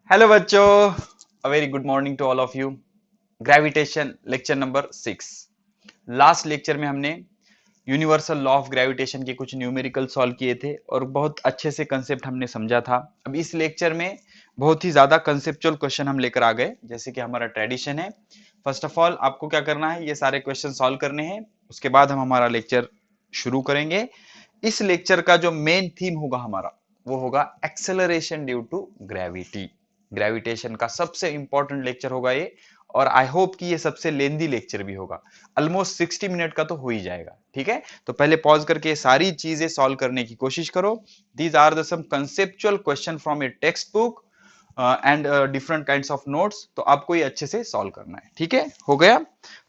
Hello बच्चों, a very good morning to all of you. Gravitation lecture number 6। Last lecture में हमने universal law of gravitation के कुछ numerical solve किए थे और बहुत अच्छे से कंसेप्ट हमने समझा था। अब इस लेक्चर में बहुत ही ज्यादा कंसेप्चुअल क्वेश्चन हम लेकर आ गए, जैसे कि हमारा ट्रेडिशन है। फर्स्ट ऑफ ऑल आपको क्या करना है, ये सारे क्वेश्चन सॉल्व करने हैं, उसके बाद हम हमारा लेक्चर शुरू करेंगे। इस लेक्चर का जो मेन थीम होगा हमारा, वो होगा acceleration due to gravity. Gravitation का सबसे इंपॉर्टेंट लेक्चर होगा ये, और आई होप कि ये सबसे लेंदी लेक्चर भी होगा। ऑलमोस्ट 60 मिनट का तो हो ही जाएगा। ठीक है, तो पहले पॉज करके सारी चीजें सॉल्व करने की कोशिश करो। These are the some conceptual question from a text book and different kinds of notes, तो आपको ये अच्छे से सॉल्व करना है। ठीक है, हो गया।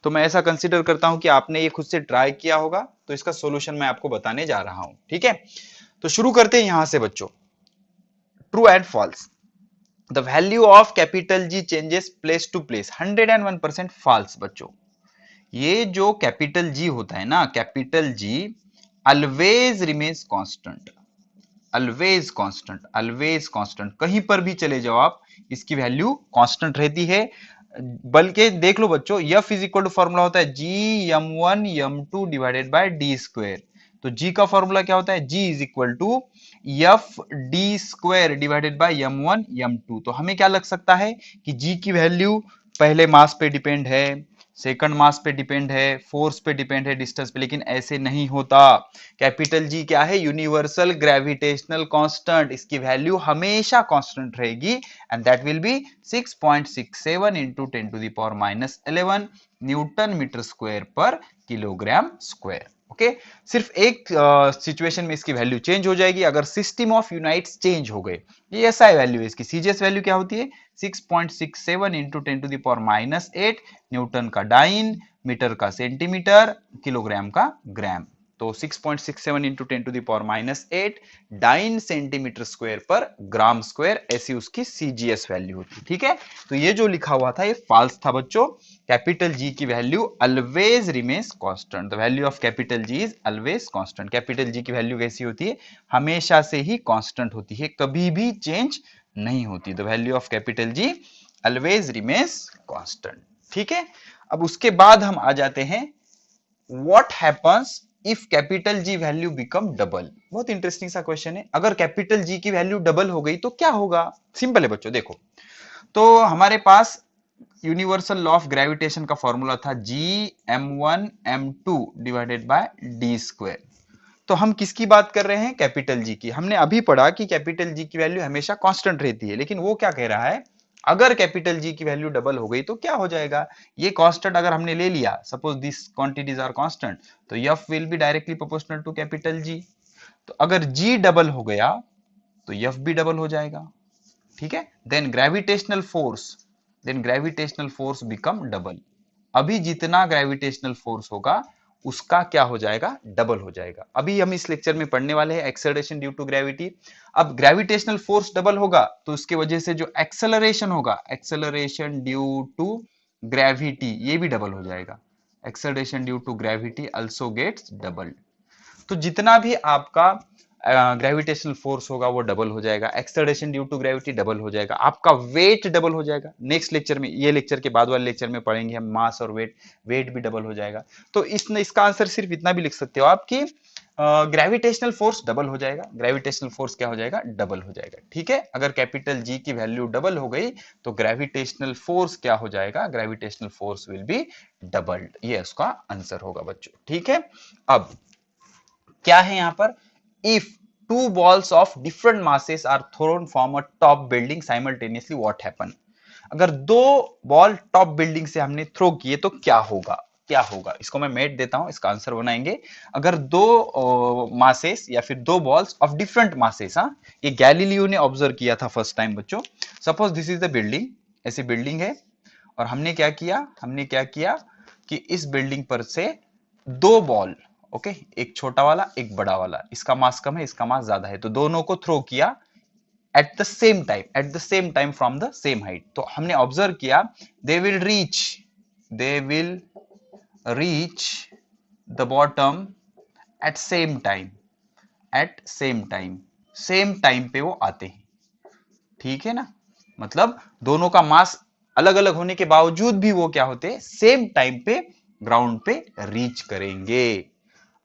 तो मैं ऐसा कंसीडर करता हूं कि आपने ये खुद से ट्राई किया होगा, तो इसका सोल्यूशन मैं आपको बताने जा रहा हूं। ठीक है, तो शुरू करते हैं यहां से बच्चों। True and false. The value of capital G changes place to place. 101% false बच्चों। ये जो कैपिटल जी होता है ना, capital G always remains constant. Always constant, always constant, कहीं पर भी चले जाओ आप, इसकी वैल्यू कांस्टेंट रहती है। बल्कि देख लो बच्चों, F is equal to formula होता है G m1 m2 divided by D square. तो जी का फॉर्मूला क्या होता है, G is equal to F D square divided by m1 m2। तो हमें क्या लग सकता है कि जी की वैल्यू पहले मास पे डिपेंड है, सेकंड मास पे डिपेंड है, फोर्स पे डिपेंड है, डिस्टेंस पे, लेकिन ऐसे नहीं होता। कैपिटल जी क्या है, यूनिवर्सल ग्रेविटेशनल कांस्टेंट, इसकी वैल्यू हमेशा कांस्टेंट रहेगी, and that will be 6.67 into 10⁻11 newton metre square पर किलोग्राम स्क्वायर। ओके, सिर्फ एक सिचुएशन में इसकी वैल्यू चेंज हो जाएगी, अगर सिस्टम ऑफ यूनिट्स चेंज हो गए। ये ऐसा वैल्यू है इसकी, सीजीएस वैल्यू क्या होती है, 6.67 इंटू 10⁻8 न्यूटन का डाइन, मीटर का सेंटीमीटर, किलोग्राम का ग्राम। तो 6.67 इंटू 10⁻8 डाइन सेंटीमीटर स्क्वायर पर ग्राम स्क्वायर, ऐसी उसकी सीजीएस वैल्यू होती है। ठीक है, तो ये जो लिखा हुआ था ये फॉल्स था बच्चों। कैपिटल जी की value always remains constant. The value of capital ji is always constant. Capital G की वैल्यू कैसी होती है, हमेशा से ही कांस्टेंट होती है, कभी भी चेंज नहीं होती। The value of capital G always remains constant. ठीक है, अब उसके बाद हम आ जाते हैं, what happens if capital G value become double. बहुत इंटरेस्टिंग सा क्वेश्चन है, अगर कैपिटल जी की वैल्यू डबल हो गई तो क्या होगा। सिंपल है बच्चों, देखो, तो हमारे पास यूनिवर्सल लॉ ऑफ ग्रेविटेशन का फॉर्मूला था जी m1 m2 divided by D square. तो हम किसकी बात कर रहे हैं, कैपिटल जी की। हमने अभी पढ़ा कि कैपिटल जी की वैल्यू हमेशा कांस्टेंट रहती है, लेकिन वो क्या कह रहा है, अगर कैपिटल जी की वैल्यू डबल हो गई तो क्या हो जाएगा। ये कांस्टेंट अगर हमने ले लिया, suppose this quantities are constant, तो F will be directly proportional to capital G. तो अगर जी डबल हो गया तो एफ भी डबल हो जाएगा। ठीक है, then gravitational force become double. अभी जितना ग्रेविटेशनल फोर्स होगा उसका क्या हो जाएगा, डबल हो जाएगा। अभी हम इस लेक्चर में पढ़ने वाले हैं एक्सेलरेशन ड्यू टू ग्रेविटी। अब ग्रेविटेशनल फोर्स डबल होगा तो उसकी वजह से जो एक्सेलरेशन होगा, एक्सेलरेशन ड्यू टू ग्रेविटी, ये भी डबल हो जाएगा। Acceleration due to gravity also gets double. तो जितना भी आपका ग्रेविटेशनल फोर्स होगा वो डबल हो जाएगा, acceleration due to gravity double हो जाएगा, आपका वेट डबल हो जाएगा। नेक्स्ट लेक्चर में, ये लेक्चर के बाद वाले लेक्चर में पढ़ेंगे हम मास और वेट, वेट भी डबल हो जाएगा। तो इसका आंसर सिर्फ इतना भी लिख सकते हो आप कि ग्रेविटेशनल फोर्स डबल हो जाएगा। ग्रेविटेशनल फोर्स क्या हो जाएगा, डबल हो जाएगा। ठीक है, अगर कैपिटल जी की वैल्यू डबल हो गई तो ग्रेविटेशनल फोर्स क्या हो जाएगा, gravitational force will be doubled. ये उसका आंसर होगा बच्चों। ठीक है, अब क्या है यहां पर, if two balls of different masses are thrown from a top building simultaneously what happen. अगर दो बॉल टॉप बिल्डिंग से हमने थ्रो किए तो क्या होगा, क्या होगा। इसको मैं मेट देता हूं, इसका आंसर बनाएंगे। अगर दो मासेस या फिर दो बॉल्स ऑफ डिफरेंट मासेस, हाँ, ये गैलीलियो ने ऑब्जर्व किया था फर्स्ट टाइम बच्चों। Suppose this is the building, ऐसी बिल्डिंग है, और हमने क्या किया कि इस बिल्डिंग पर से दो बॉल, ओके, एक छोटा वाला एक बड़ा वाला, इसका मास कम है इसका मास ज्यादा है, तो दोनों को थ्रो किया at the same time from the same height. तो हमने ऑब्जर्व किया, they will reach they will reach the bottom at same time पे वो आते हैं। ठीक है ना, मतलब दोनों का मास अलग अलग होने के बावजूद भी वो क्या होते हैं, सेम टाइम पे ग्राउंड पे रीच करेंगे।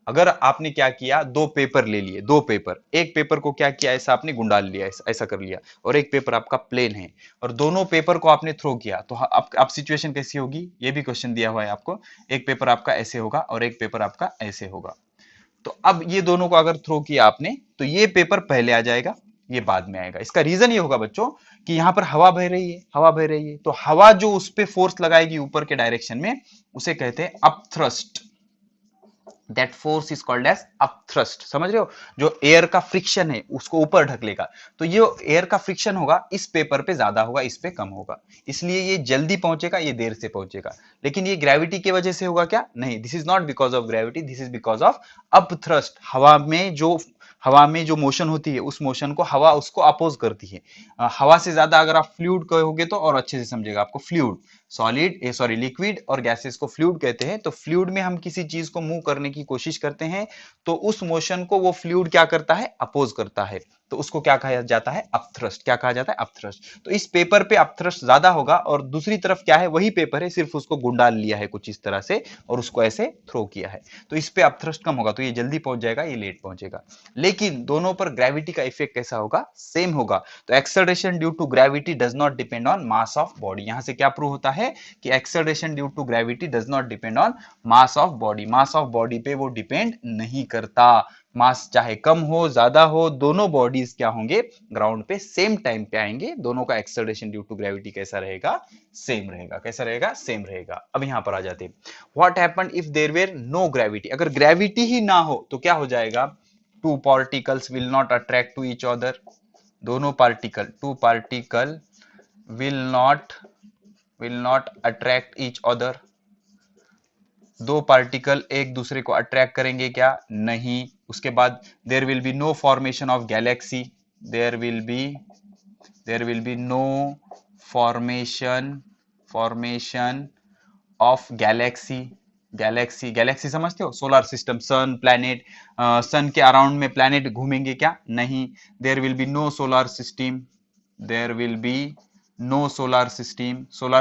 अगर आपने क्या किया, दो पेपर ले लिए, दो पेपर, एक पेपर को क्या किया, ऐसा आपने गुंडाल लिया, ऐसा कर लिया, और एक पेपर आपका प्लेन है, और दोनों पेपर को आपने थ्रो किया, तो अब सिचुएशन कैसी होगी, ये भी क्वेश्चन दिया हुआ है आपको। एक पेपर आपका ऐसे होगा और एक पेपर आपका ऐसे होगा। तो अब ये दोनों को अगर थ्रो किया आपने, तो ये पेपर पहले आ जाएगा, ये बाद में आएगा। इसका रीजन ये होगा बच्चों कि यहां पर हवा बह रही है, हवा बह रही है, तो हवा जो उस पर फोर्स लगाएगी ऊपर के डायरेक्शन में, उसे कहते हैं upthrust. That force is called as upthrust. समझ रहे हो, जो एयर का फ्रिक्शन है उसको ऊपर ढकेलेगा, तो ये एयर का फ्रिक्शन होगा इस पेपर पे ज्यादा होगा, इस पे कम होगा, इसलिए ये जल्दी पहुंचेगा, ये देर से पहुंचेगा। लेकिन ये ग्रेविटी की वजह से होगा क्या, नहीं, this is not because of gravity, this is because of upthrust. हवा में जो मोशन होती है, उस मोशन को हवा उसको अपोज करती है। हवा से ज्यादा अगर आप फ्लूइड कहोगे तो और अच्छे से समझेगा आपको। फ्लूइड, लिक्विड और गैसेस को फ्लूइड कहते हैं। तो फ्लूइड में हम किसी चीज को मूव करने की कोशिश करते हैं, तो उस मोशन को वो फ्लूइड क्या करता है, अपोज करता है, तो उसको क्या कहा जाता है, अपथ्रस्ट। क्या कहा जाता है, अपथ्रस्ट। तो इस पेपर पे अपथ्रस्ट ज्यादा होगा, और दूसरी तरफ क्या है, वही पेपर है, सिर्फ उसको गुंडाल लिया है कुछ इस तरह से और उसको ऐसे थ्रो किया है, तो इस पे अपथ्रस्ट कम होगा, तो ये जल्दी पहुंच जाएगा, ये लेट पहुंचेगा। लेकिन दोनों पर ग्रेविटी का इफेक्ट कैसा होगा, सेम होगा। तो acceleration due to gravity does not depend on mass of body. यहां से क्या प्रूव होता है कि acceleration due to gravity does not depend on mass of body. Mass of body पे वो डिपेंड नहीं करता। मास चाहे कम हो ज्यादा हो, दोनों बॉडीज क्या होंगे, ग्राउंड पे सेम टाइम पे आएंगे। दोनों का एक्सेलरेशन ड्यू टू ग्रेविटी कैसा रहेगा, सेम रहेगा। कैसा रहेगा, सेम रहेगा। अब यहां पर आ जाते हैं, what happened if there were no gravity. अगर ग्रेविटी ही ना हो तो क्या हो जाएगा, two particles will not attract to each other. दोनों particle, two particle will not attract each other. दो पार्टिकल एक दूसरे को अट्रैक्ट करेंगे क्या, नहीं। उसके बाद there will be no formation of galaxy, there will be no formation of galaxy समझते हो, solar system, sun, planet. Sun के अराउंड में प्लैनेट घूमेंगे क्या, नहीं। There will be no solar system, there will be no solar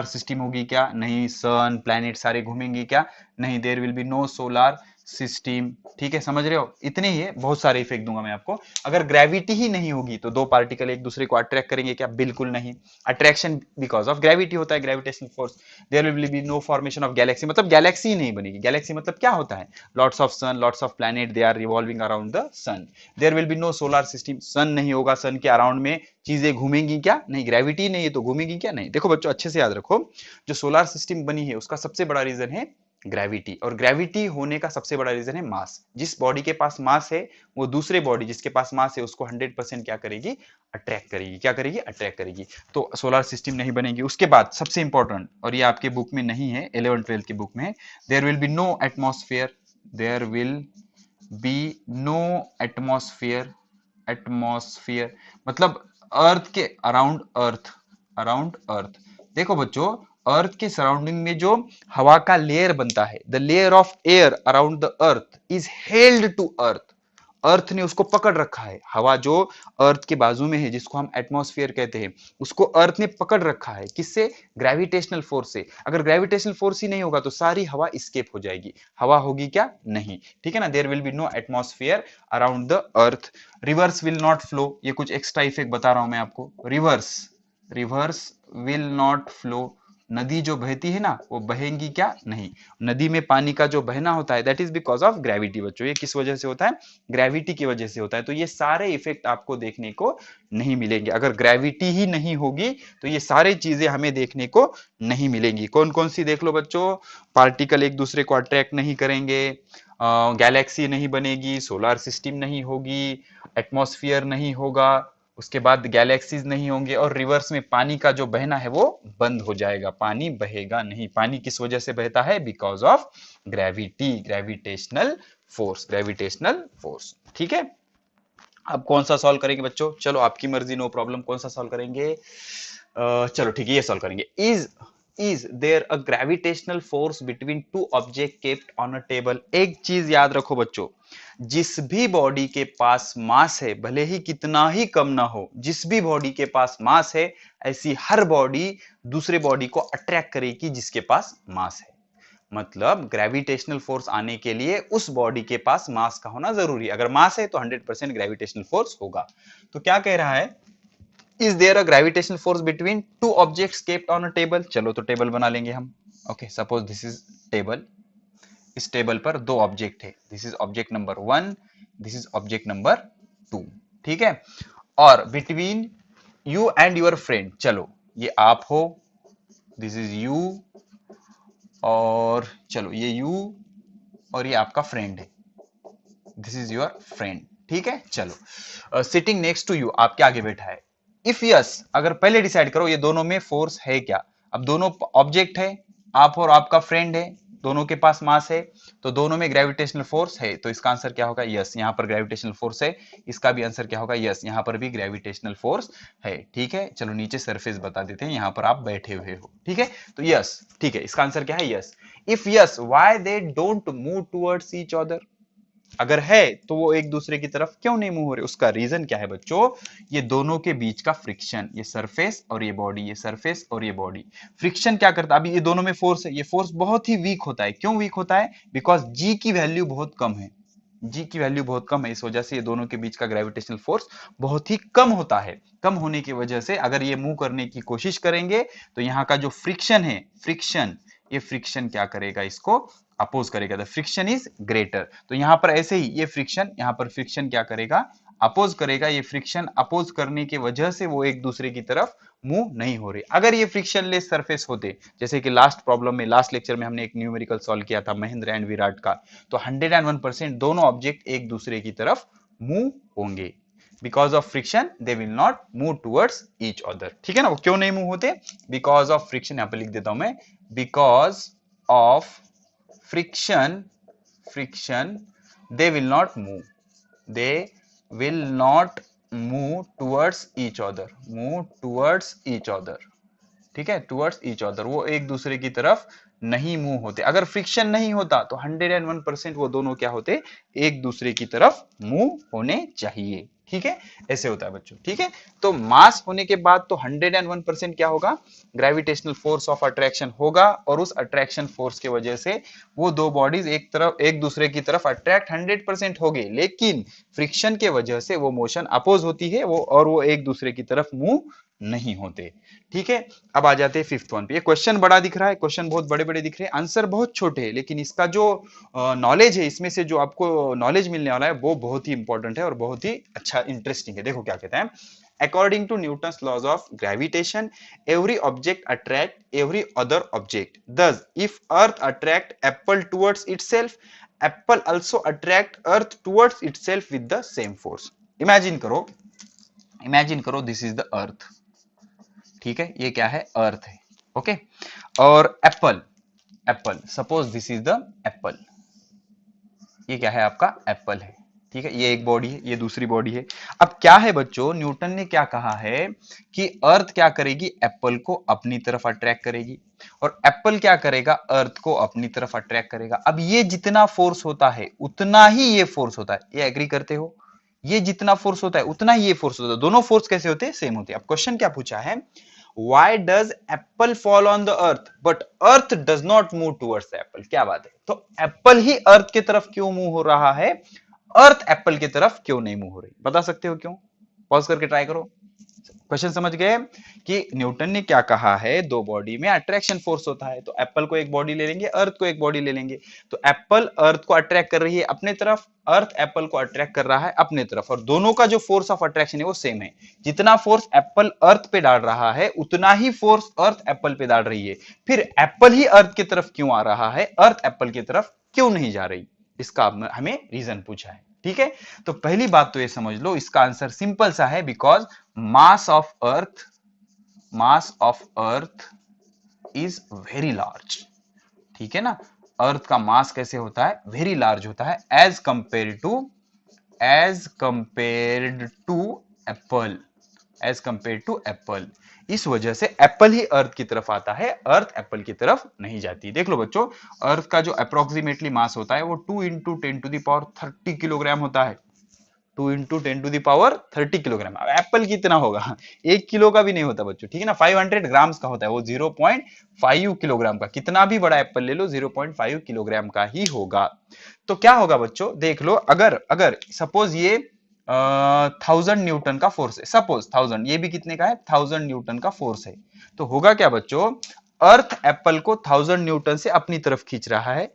system होगी क्या, नहीं। सन, प्लैनेट सारे घूमेंगे क्या, नहीं। There will be no solar system. ठीक है, समझ रहे हो, इतने ही है, बहुत सारे इफेक्ट दूंगा मैं आपको। अगर ग्रेविटी ही नहीं होगी तो दो पार्टिकल एक दूसरे को अट्रैक्ट करेंगे क्या, बिल्कुल नहीं। अट्रैक्शन बिकॉज ऑफ ग्रेविटी होता है, gravitational force. There will be no formation of galaxy, मतलब गैलेक्सी ही नहीं बनेगी। गैलेक्सी मतलब क्या होता है, lots of sun, lots of planet, they are revolving around the sun. There will be no solar system, sun नहीं होगा, सन के अराउंड में चीजें घूमेंगी क्या, नहीं। ग्रेविटी नहीं है तो घूमेगी क्या, नहीं। देखो बच्चों, अच्छे से याद रखो, जो सोलर सिस्टम बनी है उसका सबसे बड़ा रीजन है ग्रेविटी, और ग्रेविटी होने का सबसे बड़ा रीजन है मास। जिस बॉडी के पास मास है, वो दूसरे बॉडी जिसके पास मास है उसको 100% क्या करेगी, अट्रैक्ट करेगी। क्या करेगी, अट्रैक्ट करेगी। तो सोलर सिस्टम नहीं बनेगी। उसके बाद सबसे इंपॉर्टेंट, और ये आपके बुक में नहीं है, 11th-12th की बुक में है, there will be no atmosphere, there will be no atmosphere मतलब अर्थ के अराउंड अर्थ। देखो बच्चों, अर्थ के सराउंडिंग में जो हवा का लेयर बनता है, the layer of air around the earth is held to earth. Earth ने उसको पकड़ रखा है। हवा जो अर्थ के बाजू में है, जिसको हम एटमॉस्फेयर कहते हैं, उसको अर्थ ने पकड़ रखा है। किससे, ग्रेविटेशनल फोर्स से। अगर ग्रेविटेशनल फोर्स ही नहीं होगा तो सारी हवा स्केप हो जाएगी। हवा होगी क्या, नहीं। ठीक है ना। There will be no atmosphere around the earth. Rivers will not flow, ये कुछ एक्स्ट्रा इफेक्ट बता रहा हूं मैं आपको। रिवर्स विल नॉट फ्लो, नदी जो बहती है ना, वो बहेंगी क्या, नहीं। नदी में पानी का जो बहना होता है, that is because of gravity. बच्चों, ये किस वजह से होता है, ग्रेविटी की वजह से होता है। तो ये सारे इफेक्ट आपको देखने को नहीं मिलेंगे। अगर ग्रेविटी ही नहीं होगी तो ये सारी चीजें हमें देखने को नहीं मिलेंगी। कौन कौन सी देख लो बच्चों, पार्टिकल एक दूसरे को अट्रैक्ट नहीं करेंगे, गैलेक्सी नहीं बनेगी, सोलर सिस्टम नहीं होगी, एटमॉस्फेयर नहीं होगा, उसके बाद गैलेक्सीज नहीं होंगे, और रिवर्स में पानी का जो बहना है वो बंद हो जाएगा। पानी बहेगा नहीं। पानी किस वजह से बहता है, because of gravity, gravitational force. ठीक है। अब कौन सा सॉल्व करेंगे बच्चों, चलो आपकी मर्जी, नो प्रॉब्लम। कौन सा सॉल्व करेंगे, चलो ठीक है, ये सॉल्व करेंगे। Is is there a gravitational force between two object kept on a table. एक चीज याद रखो बच्चों, जिस भी बॉडी के पास मास है, भले ही कितना ही कम ना हो, जिस भी बॉडी के पास मास है, ऐसी हर बॉडी दूसरे बॉडी को अट्रैक्ट करेगी जिसके पास मास है। मतलब ग्रेविटेशनल फोर्स आने के लिए उस बॉडी के पास मास का होना जरूरी है। अगर मास है तो 100% ग्रेविटेशनल फोर्स होगा। तो क्या कह रहा है, is there a gravitational force between two objects kept on a table. चलो तो टेबल बना लेंगे हम। Okay, suppose this is table. इस टेबल पर दो ऑब्जेक्ट है, this is object number 1, this is object number 2। ठीक है, और between you and your friend, चलो ये आप हो, दिस इज यू, और चलो ये यू, और ये आपका फ्रेंड है, दिस इज योर फ्रेंड। ठीक है, चलो सिटिंग नेक्स्ट टू यू, आपके आगे बैठा है। इफ यस, अगर पहले डिसाइड करो ये दोनों में फोर्स है क्या। अब दोनों ऑब्जेक्ट है, आप और आपका फ्रेंड है, दोनों के पास मास है, तो दोनों में ग्रेविटेशनल फोर्स है, तो इसका आंसर क्या होगा, यस। यहां पर ग्रेविटेशनल फोर्स है, इसका भी आंसर क्या होगा, यस। यहां पर भी ग्रेविटेशनल फोर्स है। ठीक है, चलो नीचे सरफेस बता देते हैं, यहां पर आप बैठे हुए हो। ठीक है, तो यस, ठीक है, इसका आंसर क्या है, yes. If yes, why they don't move towards each other. अगर है तो वो एक दूसरे की तरफ क्यों नहीं मूव हो रहे, उसका रीजन क्या है बच्चों, ये दोनों के बीच का फ्रिक्शन, ये सरफेस और ये बॉडी, ये सरफेस और ये बॉडी, फ्रिक्शन क्या करता है। अभी ये दोनों में फोर्स है, ये फोर्स बहुत ही वीक होता है। क्यों वीक होता है, बिकॉज जी की वैल्यू बहुत कम है, जी की वैल्यू बहुत कम है, इस वजह से ये दोनों के बीच का ग्रेविटेशनल फोर्स बहुत ही कम होता है। कम होने की वजह से अगर ये मूव करने की कोशिश करेंगे तो यहाँ का जो फ्रिक्शन है, फ्रिक्शन, ये फ्रिक्शन क्या करेगा, इसको अपोज करेगा, द फ्रिक्शन इज ग्रेटर। तो यहां पर ऐसे ही ये फ्रिक्शन, यहां पर फ्रिक्शन क्या करेगा, अपोज करेगा। ये फ्रिक्शन अपोज करने की वजह से वो एक दूसरे की तरफ मूव नहीं हो रही। अगर ये फ्रिक्शनलेस सरफेस होते, जैसे कि लास्ट प्रॉब्लम में, लास्ट लेक्चर में हमने एक न्यूमेरिकल सॉल्व किया था महेंद्र एंड विराट का, तो 101% दोनों ऑब्जेक्ट एक दूसरे की तरफ मूव होंगे। Because of friction they will not move towards each other. ठीक है ना, वो क्यों नहीं मूव होते, बिकॉज ऑफ फ्रिक्शन। यहां पर लिख देता हूं मैं, because of friction, friction, they will not move, they will not move towards each other, move towards each other। ठीक है, टुवर्ड्स ईच अदर, वो एक दूसरे की तरफ नहीं मूव होते। अगर फ्रिक्शन नहीं होता तो 101% वो दोनों क्या होते, एक दूसरे की तरफ मूव होने चाहिए। ठीक है, ऐसे होता है बच्चों। ठीक है, तो मास होने के बाद तो 101% क्या होगा, ग्रेविटेशनल फोर्स ऑफ अट्रैक्शन होगा, और उस अट्रैक्शन फोर्स की वजह से वो दो बॉडीज एक दूसरे की तरफ अट्रैक्ट 100% हो गए। लेकिन फ्रिक्शन के वजह से वो मोशन अपोज होती है, वो एक दूसरे की तरफ मूव नहीं होते। ठीक है, अब आ जाते हैं फिफ्थ वन पे। ये क्वेश्चन बड़ा दिख रहा है, क्वेश्चन बहुत बड़े बड़े दिख रहे हैं, आंसर बहुत छोटे हैं, लेकिन इसका जो नॉलेज है, इसमें से जो आपको नॉलेज मिलने वाला है वो बहुत ही इंपॉर्टेंट है और बहुत ही अच्छा इंटरेस्टिंग है। देखो क्या कहता है, according to Newton's laws of gravitation, every object attract every other object. Thus, if Earth attract apple towards itself, apple also attract Earth towards itself with the same force. Imagine करो this is the Earth. ठीक है, ये क्या है, अर्थ है। Okay, और Apple, Apple, suppose this is the Apple, ये क्या है, आपका एप्पल है। ठीक है, ये एक बॉडी है, ये दूसरी बॉडी है। अब क्या है बच्चों, न्यूटन ने क्या कहा है कि अर्थ क्या करेगी, एप्पल को अपनी तरफ अट्रैक्ट करेगी, और एप्पल क्या करेगा, अर्थ को अपनी तरफ अट्रैक्ट करेगा। अब ये जितना फोर्स होता है उतना ही ये फोर्स होता है, ये एग्री करते हो, ये जितना फोर्स होता है उतना ही ये फोर्स होता है। दोनों फोर्स कैसे होते हैं, सेम होते हैं। अब क्वेश्चन क्या पूछा है, why does apple fall on the earth but earth does not move towards the apple। क्या बात है, तो एप्पल ही अर्थ की तरफ क्यों मूव हो रहा है, अर्थ एप्पल की तरफ क्यों नहीं मूव हो रही, बता सकते हो क्यों, पॉज करके ट्राई करो। क्वेश्चन समझ गए कि न्यूटन ने क्या कहा है, दो बॉडी में अट्रैक्शन फोर्स होता है, तो एप्पल को एक बॉडी ले लेंगे, अर्थ को एक बॉडी ले लेंगे, तो एप्पल अर्थ को अट्रैक्ट कर रही है अपने तरफ, अर्थ एप्पल को अट्रैक्ट कर रहा है अपने तरफ, और दोनों का जो फोर्स ऑफ अट्रैक्शन है वो सेम है। जितना फोर्स एप्पल अर्थ पे डाल रहा है उतना ही फोर्स अर्थ एप्पल पे डाल रही है। फिर एप्पल ही अर्थ की तरफ क्यों आ रहा है, अर्थ एप्पल की तरफ क्यों नहीं जा रही, इसका हमें रीजन पूछा है। ठीक है, तो पहली बात तो ये समझ लो, इसका आंसर सिंपल सा है, because mass of earth is very large. ठीक है ना, अर्थ का मास कैसे होता है, वेरी लार्ज होता है, as compared to apple. As compare to apple. इस वजह से एप्पल ही अर्थ की तरफ आता है, अर्थ एप्पल की तरफ नहीं जाती। देख लो बच्चों, अर्थ का जो अप्रोक्सीमेटली मास होता है वो 2 इंटू 10⁻30 किलोग्राम होता है। 2 इंटू 10⁻30 किलोग्राम। अब एप्पल कितना होगा? 1 किलो का भी नहीं होता बच्चों, ठीक है ना, 500 ग्राम्स का होता है, वो 0.5 किलोग्राम का। कितना भी बड़ा एप्पल ले लो 0.5 किलोग्राम का ही होगा। तो क्या होगा बच्चों, देख लो, अगर अगर सपोज ये 1000 न्यूटन का फोर्स है, सपोज 1000, ये भी कितने का है, 1000 न्यूटन का फोर्स है, तो होगा क्या बच्चों, अर्थ एप्पल को 1000 न्यूटन से अपनी तरफ खींच रहा है।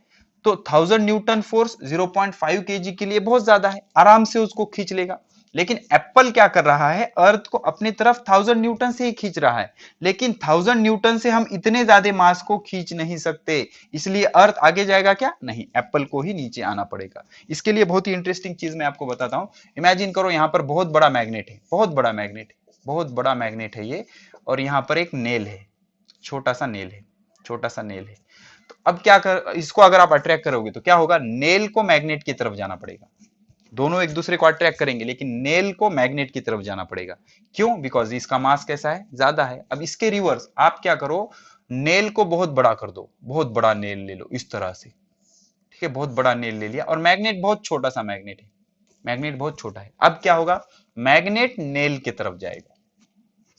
तो 1000 न्यूटन फोर्स 0.5 केजी के लिए बहुत ज्यादा है, आराम से उसको खींच लेगा। लेकिन एप्पल क्या कर रहा है, अर्थ को अपनी तरफ 1000 न्यूटन से ही खींच रहा है, लेकिन 1000 न्यूटन से हम इतने ज्यादा मास को खींच नहीं सकते, इसलिए अर्थ आगे जाएगा क्या, नहीं, एप्पल को ही नीचे आना पड़ेगा। इसके लिए बहुत ही इंटरेस्टिंग चीज मैं आपको बताता हूं। इमेजिन करो यहाँ पर बहुत बड़ा मैग्नेट है, बहुत बड़ा मैग्नेट है, बहुत बड़ा मैग्नेट है ये, और यहाँ पर एक नेल है, छोटा सा नेल है, छोटा सा नेल है। तो अब क्या कर, इसको अगर आप अट्रैक्ट करोगे तो क्या होगा, नेल को मैग्नेट की तरफ जाना पड़ेगा। दोनों एक दूसरे को अट्रैक्ट करेंगे, लेकिन नेल को मैग्नेट की तरफ जाना पड़ेगा। क्यों? बिकॉज इसका मास कैसा है, ज्यादा है। अब इसके रिवर्स आप क्या करो, नेल को बहुत बड़ा कर दो, बहुत बड़ा नेल ले लो इस तरह से, ठीक है, बहुत बड़ा नेल ले लिया, और मैग्नेट बहुत छोटा सा मैग्नेट है, मैग्नेट बहुत छोटा है। अब क्या होगा, मैग्नेट नेल की तरफ जाएगा,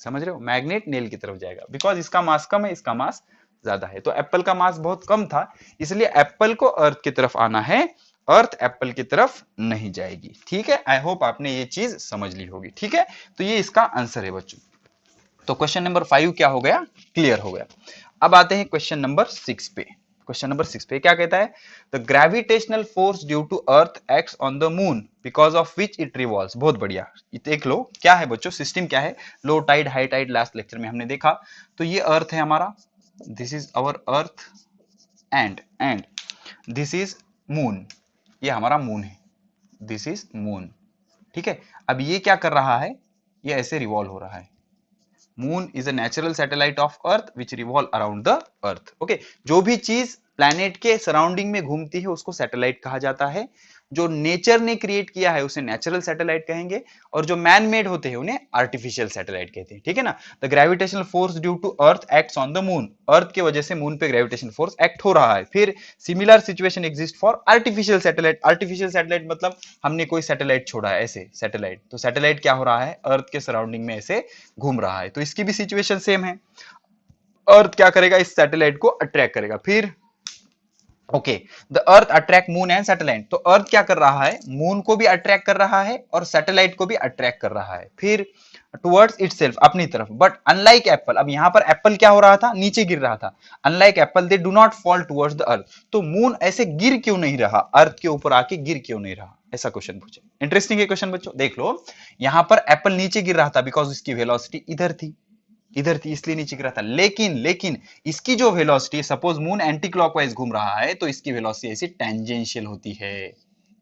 समझ रहे हो, मैग्नेट नेल की तरफ जाएगा, बिकॉज इसका मास कम है, इसका मास ज्यादा है। तो एप्पल का मास बहुत कम था, इसलिए एप्पल को अर्थ की तरफ आना है, अर्थ एप्पल की तरफ नहीं जाएगी। ठीक है, आई होप आपने ये चीज समझ ली होगी। ठीक है, तो ये इसका आंसर है बच्चों। तो क्वेश्चन नंबर 5 क्या हो गया, क्लियर हो गया। अब आते हैं क्वेश्चन नंबर 6 पे। क्वेश्चन नंबर 6 पे क्या कहता है, the gravitational force due to earth acts on the moon because of which it revolves. बहुत बढ़िया, देख लो क्या है बच्चों, सिस्टम क्या है, low tide high tide last lecture में हमने देखा। तो ये अर्थ है हमारा, this is our earth, and this is moon, ये हमारा मून है, दिस इज मून। ठीक है, अब ये क्या कर रहा है, ये ऐसे रिवॉल्व हो रहा है। Moon is a natural satellite of earth which revolve around the earth. Okay, जो भी चीज प्लैनेट के सराउंडिंग में घूमती है उसको सैटेलाइट कहा जाता है। जो नेचर ने क्रिएट किया है उसे नेचुरल सैटेलाइट कहेंगे, और जो मैन मेड होते हैं उन्हें आर्टिफिशियल सैटेलाइट कहते हैं। ठीक है ना, the gravitational force due to earth acts on the moon, earth की वजह से मून पे ग्रेविटेशन फोर्स एक्ट हो रहा है। फिर similar situation exist for artificial satellite. Artificial satellite मतलब हमने कोई सैटेलाइट छोड़ा है, ऐसे सैटेलाइट, तो सैटेलाइट क्या हो रहा है, अर्थ के सराउंडिंग में ऐसे घूम रहा है, तो इसकी भी सिचुएशन सेम है। अर्थ क्या करेगा, इस सैटेलाइट को अट्रैक्ट करेगा। फिर okay, the earth attract moon and satellite, तो अर्थ क्या कर रहा है, मून को भी अट्रैक्ट कर रहा है और सैटेलाइट को भी अट्रैक्ट कर रहा है, फिर टुवर्ड्स इटसेल्फ, अपनी तरफ। बट अनलाइक एप्पल, अब यहां पर एप्पल क्या हो रहा था, नीचे गिर रहा था। Unlike Apple they do not fall towards the earth, तो मून ऐसे गिर क्यों नहीं रहा, अर्थ के ऊपर आके गिर क्यों नहीं रहा, ऐसा क्वेश्चन पूछे। इंटरेस्टिंग है क्वेश्चन बच्चों, देख लो, यहां पर एप्पल नीचे गिर रहा था बिकॉज उसकी वेलोसिटी इधर थी, इधर थी, इसलिए नीचे गिरा था। लेकिन इसकी जो velocity, suppose moon anti clockwise घूम रहा है तो इसकी वेलोसिटी ऐसी टेंजेंशियल होती है।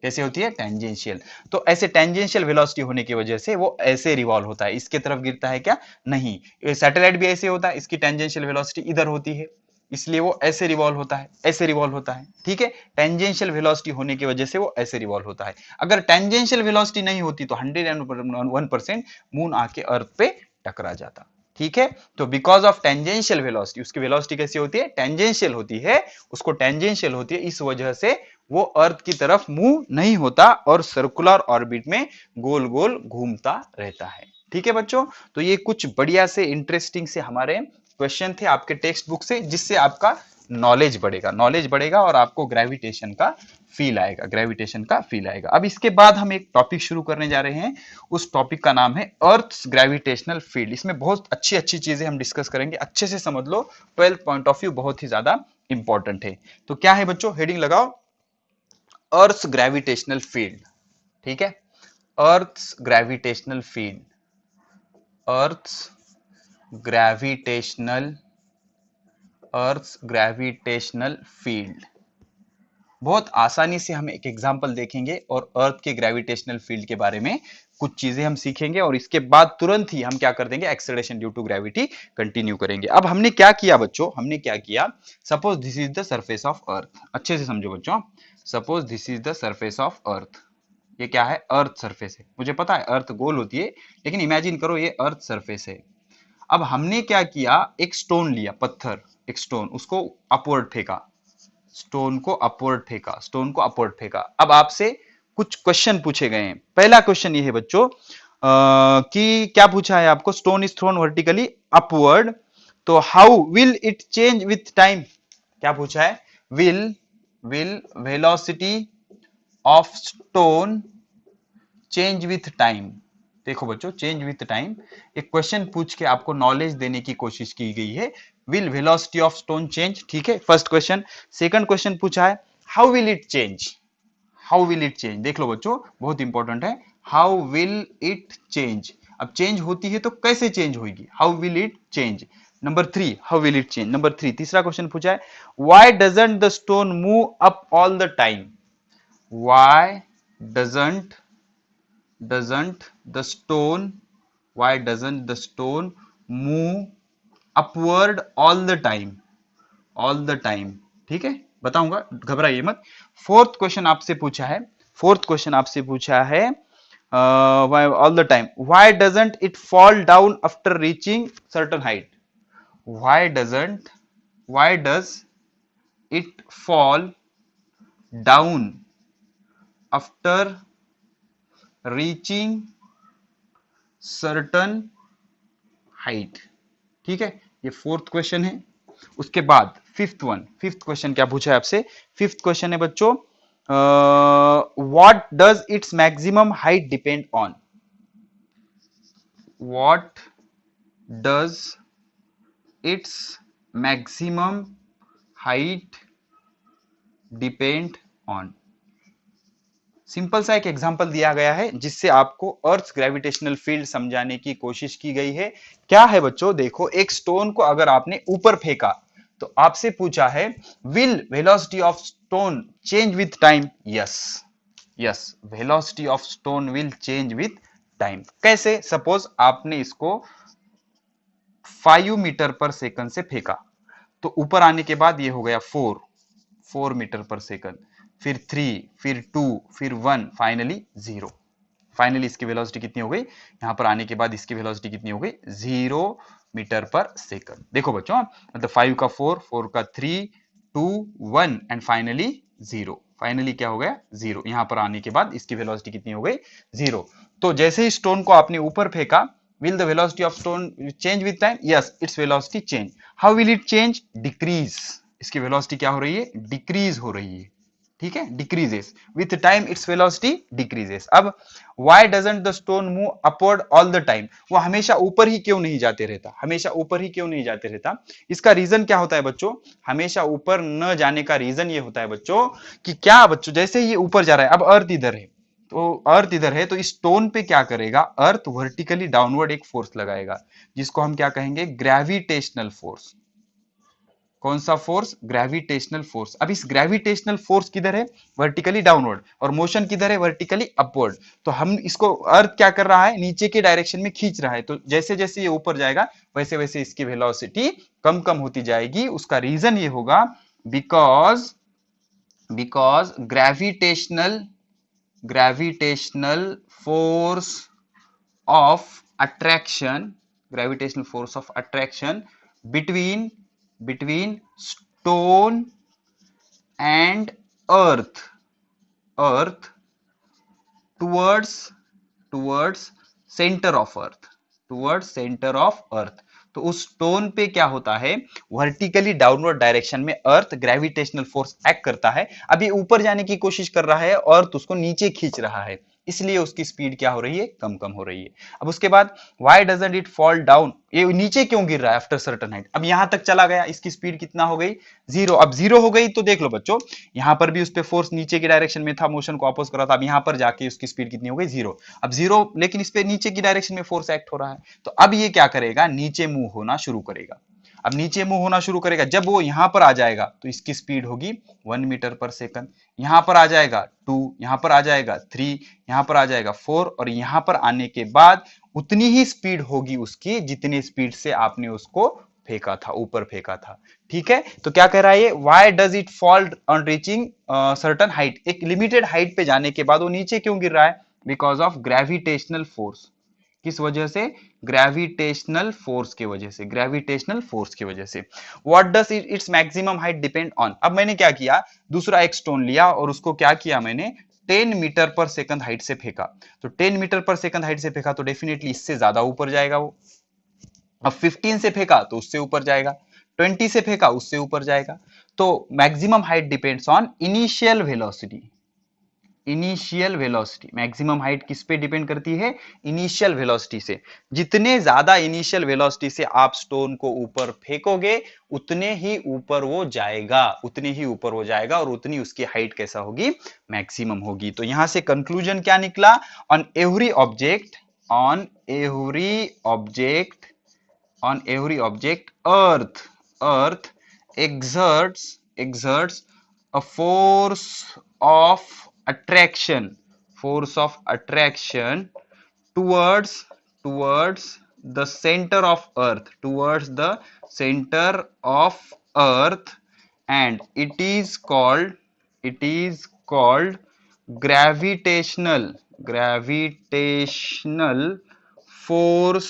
कैसे होती है, टेंजेंशियल। तो ऐसे टेंजेंशियल वेलोसिटी होने की वजह से वो ऐसे रिवॉल्व होता है, इसके तरफ गिरता है क्या, नहीं। सैटेलाइट भी ऐसे होता है, इसकी टेंजेंशियल वेलोसिटी इधर होती है, इसलिए वो ऐसे रिवॉल्व होता है, ऐसे रिवॉल्व होता है। ठीक है, टेंजेंशियल वेलोसिटी होने की वजह से वो ऐसे रिवॉल्व होता है। अगर टेंजेंशियल वेलोसिटी नहीं होती तो 101% मून आके अर्थ पे टकरा जाता। ठीक है, तो बिकॉज ऑफ टेंजेंशियल वेलोसिटी, उसकी वेलोसिटी कैसी होती है, टेंजेंशियल होती है, उसको टेंजेंशियल होती है, इस वजह से वो अर्थ की तरफ मूव नहीं होता और सर्कुलर ऑर्बिट में गोल गोल घूमता रहता है। ठीक है बच्चों, तो ये कुछ बढ़िया से इंटरेस्टिंग से हमारे क्वेश्चन थे आपके टेक्स्ट बुक से, जिससे आपका नॉलेज बढ़ेगा, नॉलेज बढ़ेगा और आपको ग्रेविटेशन का फील आएगा, ग्रेविटेशन का फील आएगा। अब इसके बाद हम एक टॉपिक शुरू करने जा रहे हैं, उस टॉपिक का नाम है अर्थ्स ग्रेविटेशनल फील्ड। इसमें बहुत अच्छी अच्छी चीजें हम डिस्कस करेंगे, अच्छे से समझ लो, 12th पॉइंट ऑफ व्यू बहुत ही ज्यादा इंपॉर्टेंट है। तो क्या है बच्चों, हेडिंग लगाओ, अर्थ्स ग्रेविटेशनल फील्ड। ठीक है, earth's gravitational field, earth's gravitational, earth's gravitational field. बहुत आसानी से हम एक एग्जांपल देखेंगे और अर्थ के ग्रेविटेशनल फील्ड के बारे में कुछ चीजें हम सीखेंगे, और इसके बाद तुरंत ही हम क्या कर देंगे, acceleration due to gravity continue करेंगे। अब हमने क्या किया बच्चों, हमने क्या किया, suppose this is the surface of earth, अच्छे से समझो बच्चों, suppose this is the surface of earth. ये क्या है, अर्थ सरफेस है। मुझे पता है अर्थ गोल होती है, लेकिन इमेजिन करो ये अर्थ सरफेस है। अब हमने क्या किया, एक स्टोन लिया, पत्थर, एक स्टोन, उसको अपवर्ड फेंका, स्टोन को अपवर्ड फेंका, स्टोन को अपवर्ड फेंका। अब आपसे कुछ क्वेश्चन पूछे गए हैं। पहला क्वेश्चन ये है बच्चों कि क्या पूछा है आपको, stone is thrown vertically upward, तो how will it change with time. क्या पूछा है, will velocity of stone change with time. देखो बच्चों, चेंज विथ टाइम एक क्वेश्चन पूछ के आपको नॉलेज देने की कोशिश की गई है। Will velocity of stone change, ठीक है, फर्स्ट क्वेश्चन। सेकंड क्वेश्चन पूछा है how will it change, how will it change. देख लो बच्चों, बहुत इंपॉर्टेंट है, हाउ विल इट चेंज। अब चेंज होती है तो कैसे चेंज होगी, how will it change. Number 3, how will it change. Number 3, तीसरा क्वेश्चन पूछा है why doesn't the stone move up all the time, why doesn't doesn't the stone why doesn't the stone move upward all the time, ठीक है, बताऊंगा, घबराइए मत। Fourth question आपसे पूछा है, फोर्थ क्वेश्चन आपसे पूछा है why all the time, why doesn't it fall down after reaching certain height, why doesn't why does it fall down after reaching certain height, ठीक है, ये फोर्थ क्वेश्चन है। उसके बाद फिफ्थ क्वेश्चन क्या पूछा है आपसे, फिफ्थ क्वेश्चन है बच्चों what does its maximum height depend on, what does its maximum height depend on. Simple सा एक एग्जांपल दिया गया है जिससे आपको अर्थ ग्रेविटेशनल फील्ड समझाने की कोशिश की गई है। क्या है बच्चों, देखो एक स्टोन को अगर आपने ऊपर फेंका तो आपसे पूछा है will velocity of stone change with time, yes yes, velocity of stone will change with time. कैसे, सपोज आपने इसको 5 मीटर पर सेकंड से फेंका, तो ऊपर आने के बाद ये हो गया 4 मीटर पर सेकंड, फिर 3, फिर 2, फिर 1, फाइनली 0। फाइनली इसकी वेलोसिटी कितनी हो गई, यहां पर आने के बाद इसकी वेलोसिटी कितनी हो गई, 0 मीटर पर सेकंड। देखो बच्चों, मतलब 5 का 4, 4 का 3, 2, 1 एंड फाइनली 0। फाइनली क्या हो गया, 0। यहां पर आने के बाद इसकी वेलोसिटी कितनी हो गई, 0। तो जैसे ही स्टोन को आपने ऊपर फेंका, will the velocity of stone change with time, yes its velocity change, how will it change, decrease, इसकी वेलोसिटी क्या हो रही है, डिक्रीज हो रही है, ठीक है, decreases with time, its velocity decreases. अब why doesn't the stone move upward all the time, वो हमेशा ऊपर ही क्यों नहीं जाते रहता, हमेशा ऊपर ही क्यों नहीं जाते रहता। इसका रीजन क्या होता है बच्चों, हमेशा ऊपर न जाने का रीजन ये होता है बच्चों कि क्या बच्चों, जैसे ही ये ऊपर जा रहा है, अब अर्थ इधर है, तो अर्थ इधर है, तो इस स्टोन पे क्या करेगा, अर्थ वर्टिकली डाउनवर्ड एक फोर्स लगाएगा जिसको हम क्या कहेंगे, ग्रेविटेशनल फोर्स। कौन सा फोर्स, ग्रेविटेशनल फोर्स। अब इस ग्रेविटेशनल फोर्स किधर है, वर्टिकली डाउनवर्ड, और मोशन किधर है, वर्टिकली अपवर्ड। तो हम इसको अर्थ क्या कर रहा है, नीचे के डायरेक्शन में खींच रहा है, तो जैसे जैसे ये ऊपर जाएगा वैसे वैसे इसकी वेलोसिटी कम कम होती जाएगी। उसका रीजन ये होगा because gravitational force of attraction, gravitational force of attraction between stone and earth towards center of earth। तो उस स्टोन पे क्या होता है, वर्टिकली डाउनवर्ड डायरेक्शन में अर्थ ग्रेविटेशनल फोर्स एक्ट करता है। अब ये ऊपर जाने की कोशिश कर रहा है, अर्थ उसको नीचे खींच रहा है, इसलिए उसकी स्पीड क्या हो रही है, कम कम हो रही है। अब उसके बाद why doesn't it fall down, ये नीचे क्यों गिर रहा है आफ्टर सर्टेन हाइट। अब यहां तक चला गया, इसकी स्पीड कितना हो गई, 0। अब 0 हो गई तो देख लो बच्चों, यहां पर भी उस पर फोर्स नीचे की डायरेक्शन में था, मोशन को अपोज कर रहा था। अब यहां पर जाके उसकी स्पीड कितनी हो गई, 0। अब 0, लेकिन इस पे नीचे की डायरेक्शन में फोर्स एक्ट हो रहा है, तो अब ये क्या करेगा, नीचे मूव होना शुरू करेगा। अब नीचे मूव होना शुरू करेगा, जब वो यहां पर आ जाएगा तो इसकी स्पीड होगी 1 मीटर पर सेकंड। यहां पर आ जाएगा 2, यहां पर आ जाएगा 3, यहां पर आ जाएगा 4, और यहां पर आने के बाद उतनी ही स्पीड होगी उसकी जितनी स्पीड से आपने उसको फेंका था, ऊपर फेंका था। ठीक है, तो क्या कह रहा है ये, why does it fall on reaching certain height, एक लिमिटेड हाइट पे जाने के बाद वो नीचे क्यों गिर रहा है, बिकॉज ऑफ ग्रेविटेशनल फोर्स। किस वजह से, ग्रेविटेशनल फोर्स की वजह से, ग्रेविटेशनल फोर्स की वजह से। What does its maximum height depend on, अब मैंने क्या किया, दूसरा एक स्टोन लिया और उसको क्या किया मैंने, 10 मीटर पर सेकंड हाइट से फेंका। तो 10 मीटर पर सेकंड हाइट से फेंका तो डेफिनेटली इससे ज्यादा ऊपर जाएगा वो। अब 15 से फेंका तो उससे ऊपर जाएगा, 20 से फेंका उससे ऊपर जाएगा। तो maximum height depends on initial velocity. Initial velocity, maximum height किस पे डिपेंड करती है, इनिशियल वेलोसिटी से। जितने ज्यादा इनिशियल वेलोसिटी से आप स्टोन को ऊपर फेंकोगे उतने ही ऊपर वो जाएगा, उतने ही ऊपर वो जाएगा और उतनी उसकी हाइट कैसा होगी, मैक्सिमम होगी। तो यहां से कंक्लूजन क्या निकला, on every object, on every object, on every object earth exerts a of attraction force of attraction towards the center of earth, towards the center of earth, and it is called gravitational force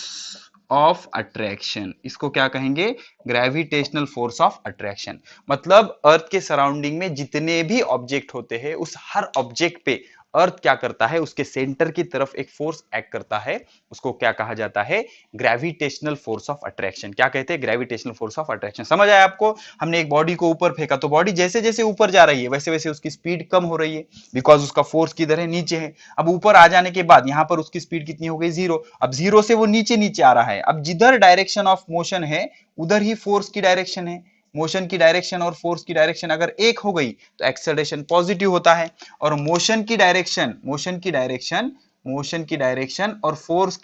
of attraction. इसको क्या कहेंगे, gravitational force of attraction. मतलब earth के surrounding में जितने भी object होते हैं उस हर ऑब्जेक्ट पे अर्थ क्या करता है, उसके सेंटर की तरफ एक फोर्स एक्ट करता है, उसको क्या कहा जाता है, ग्रेविटेशनल फोर्स ऑफ अट्रैक्शन। क्या कहते हैं, ग्रेविटेशनल फोर्स ऑफ अट्रैक्शन। समझ आया आपको, हमने एक बॉडी को ऊपर फेंका तो बॉडी जैसे जैसे ऊपर जा रही है वैसे वैसे उसकी स्पीड कम हो रही है, बिकॉज उसका फोर्स किधर है, नीचे है। अब ऊपर आ जाने के बाद यहां पर उसकी स्पीड कितनी हो गई, 0। अब 0 से वो नीचे नीचे आ रहा है, अब जिधर डायरेक्शन ऑफ मोशन है उधर ही फोर्स की डायरेक्शन है। मोशन की डायरेक्शन और फोर्स की डायरेक्शन अगर एक हो गई तो एक्सेलरेशन पॉजिटिव होता है, और मोशन की डायरेक्शन और फोर्स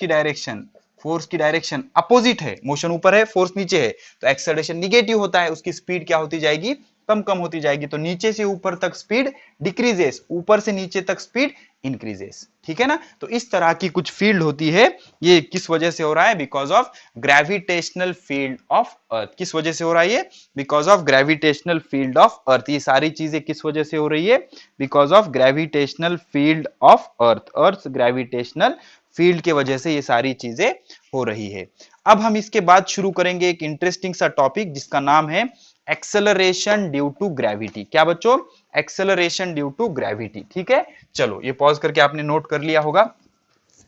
की डायरेक्शन अपोजिट है, मोशन ऊपर है फोर्स नीचे है, तो एक्सेलरेशन निगेटिव होता है, उसकी स्पीड क्या होती जाएगी, कम कम होती जाएगी। तो नीचे से ऊपर तक स्पीड डिक्रीजेस, ऊपर से नीचे तक स्पीड इंक्रीजेस। ठीक है ना, तो इस तरह की कुछ फील्ड होती है, ये किस वजह से हो रहा है, because of gravitational field of earth. किस वजह से हो रहा है ये, because of gravitational field of earth. ये सारी चीजें किस वजह से हो रही है, because of gravitational field of earth gravitational field के वजह से ये सारी चीजें हो रही है। अब हम इसके बाद शुरू करेंगे एक इंटरेस्टिंग सा टॉपिक जिसका नाम है एक्सेलरेशन ड्यू टू ग्रेविटी। क्या बच्चों, एक्सेलरेशन ड्यू टू ग्रेविटी। ठीक है, चलो ये पॉज करके आपने नोट कर लिया होगा।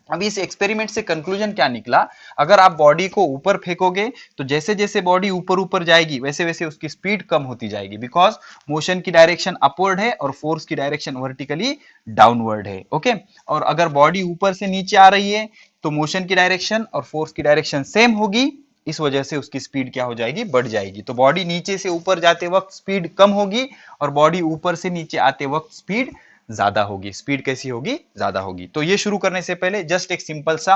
अभी इस एक्सपेरिमेंट से कंक्लूजन क्या निकला, अगर आप बॉडी को ऊपर फेंकोगे तो जैसे जैसे बॉडी ऊपर ऊपर जाएगी वैसे वैसे उसकी स्पीड कम होती जाएगी, बिकॉज मोशन की डायरेक्शन अपवर्ड है और फोर्स की डायरेक्शन वर्टिकली डाउनवर्ड है। ओके, और अगर बॉडी ऊपर से नीचे आ रही है तो मोशन की डायरेक्शन और फोर्स की डायरेक्शन सेम होगी, इस वजह से उसकी स्पीड क्या हो जाएगी, बढ़ जाएगी। तो बॉडी नीचे से ऊपर जाते वक्त स्पीड कम होगी और बॉडी ऊपर से नीचे आते वक्त स्पीड ज्यादा होगी। स्पीड कैसी होगी, ज्यादा होगी। तो ये शुरू करने से पहले जस्ट एक सिंपल सा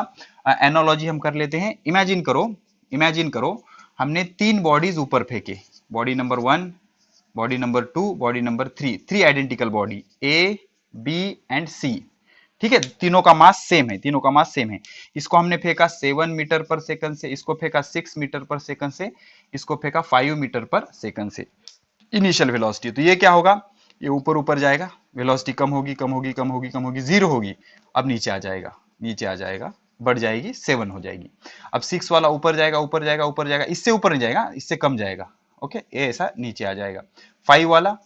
एनालॉजी हम कर लेते हैं। इमेजिन करो हमने 3 बॉडीज ऊपर फेंके, body number 1, body number 2, body number 3, 3 identical body A, B and C. ठीक है, तीनों का मास सेम है। इसको हमने फेंका 7 मीटर पर सेकंड से, इसको फेंका 6 मीटर पर सेकंड से, इसको फेंका 5 मीटर पर सेकंड से। इनिशियल वेलोसिटी, तो ये क्या होगा, ये ऊपर ऊपर जाएगा, वेलोसिटी कम होगी, 0 होगी। अब नीचे आ जाएगा, बढ़ जाएगी, 7 हो जाएगी। अब 6 वाला ऊपर जाएगा, इससे ऊपर नहीं जाएगा, इससे कम जाएगा। ओके, ये ऐसा नीचे आ जाएगा। 5 वाला,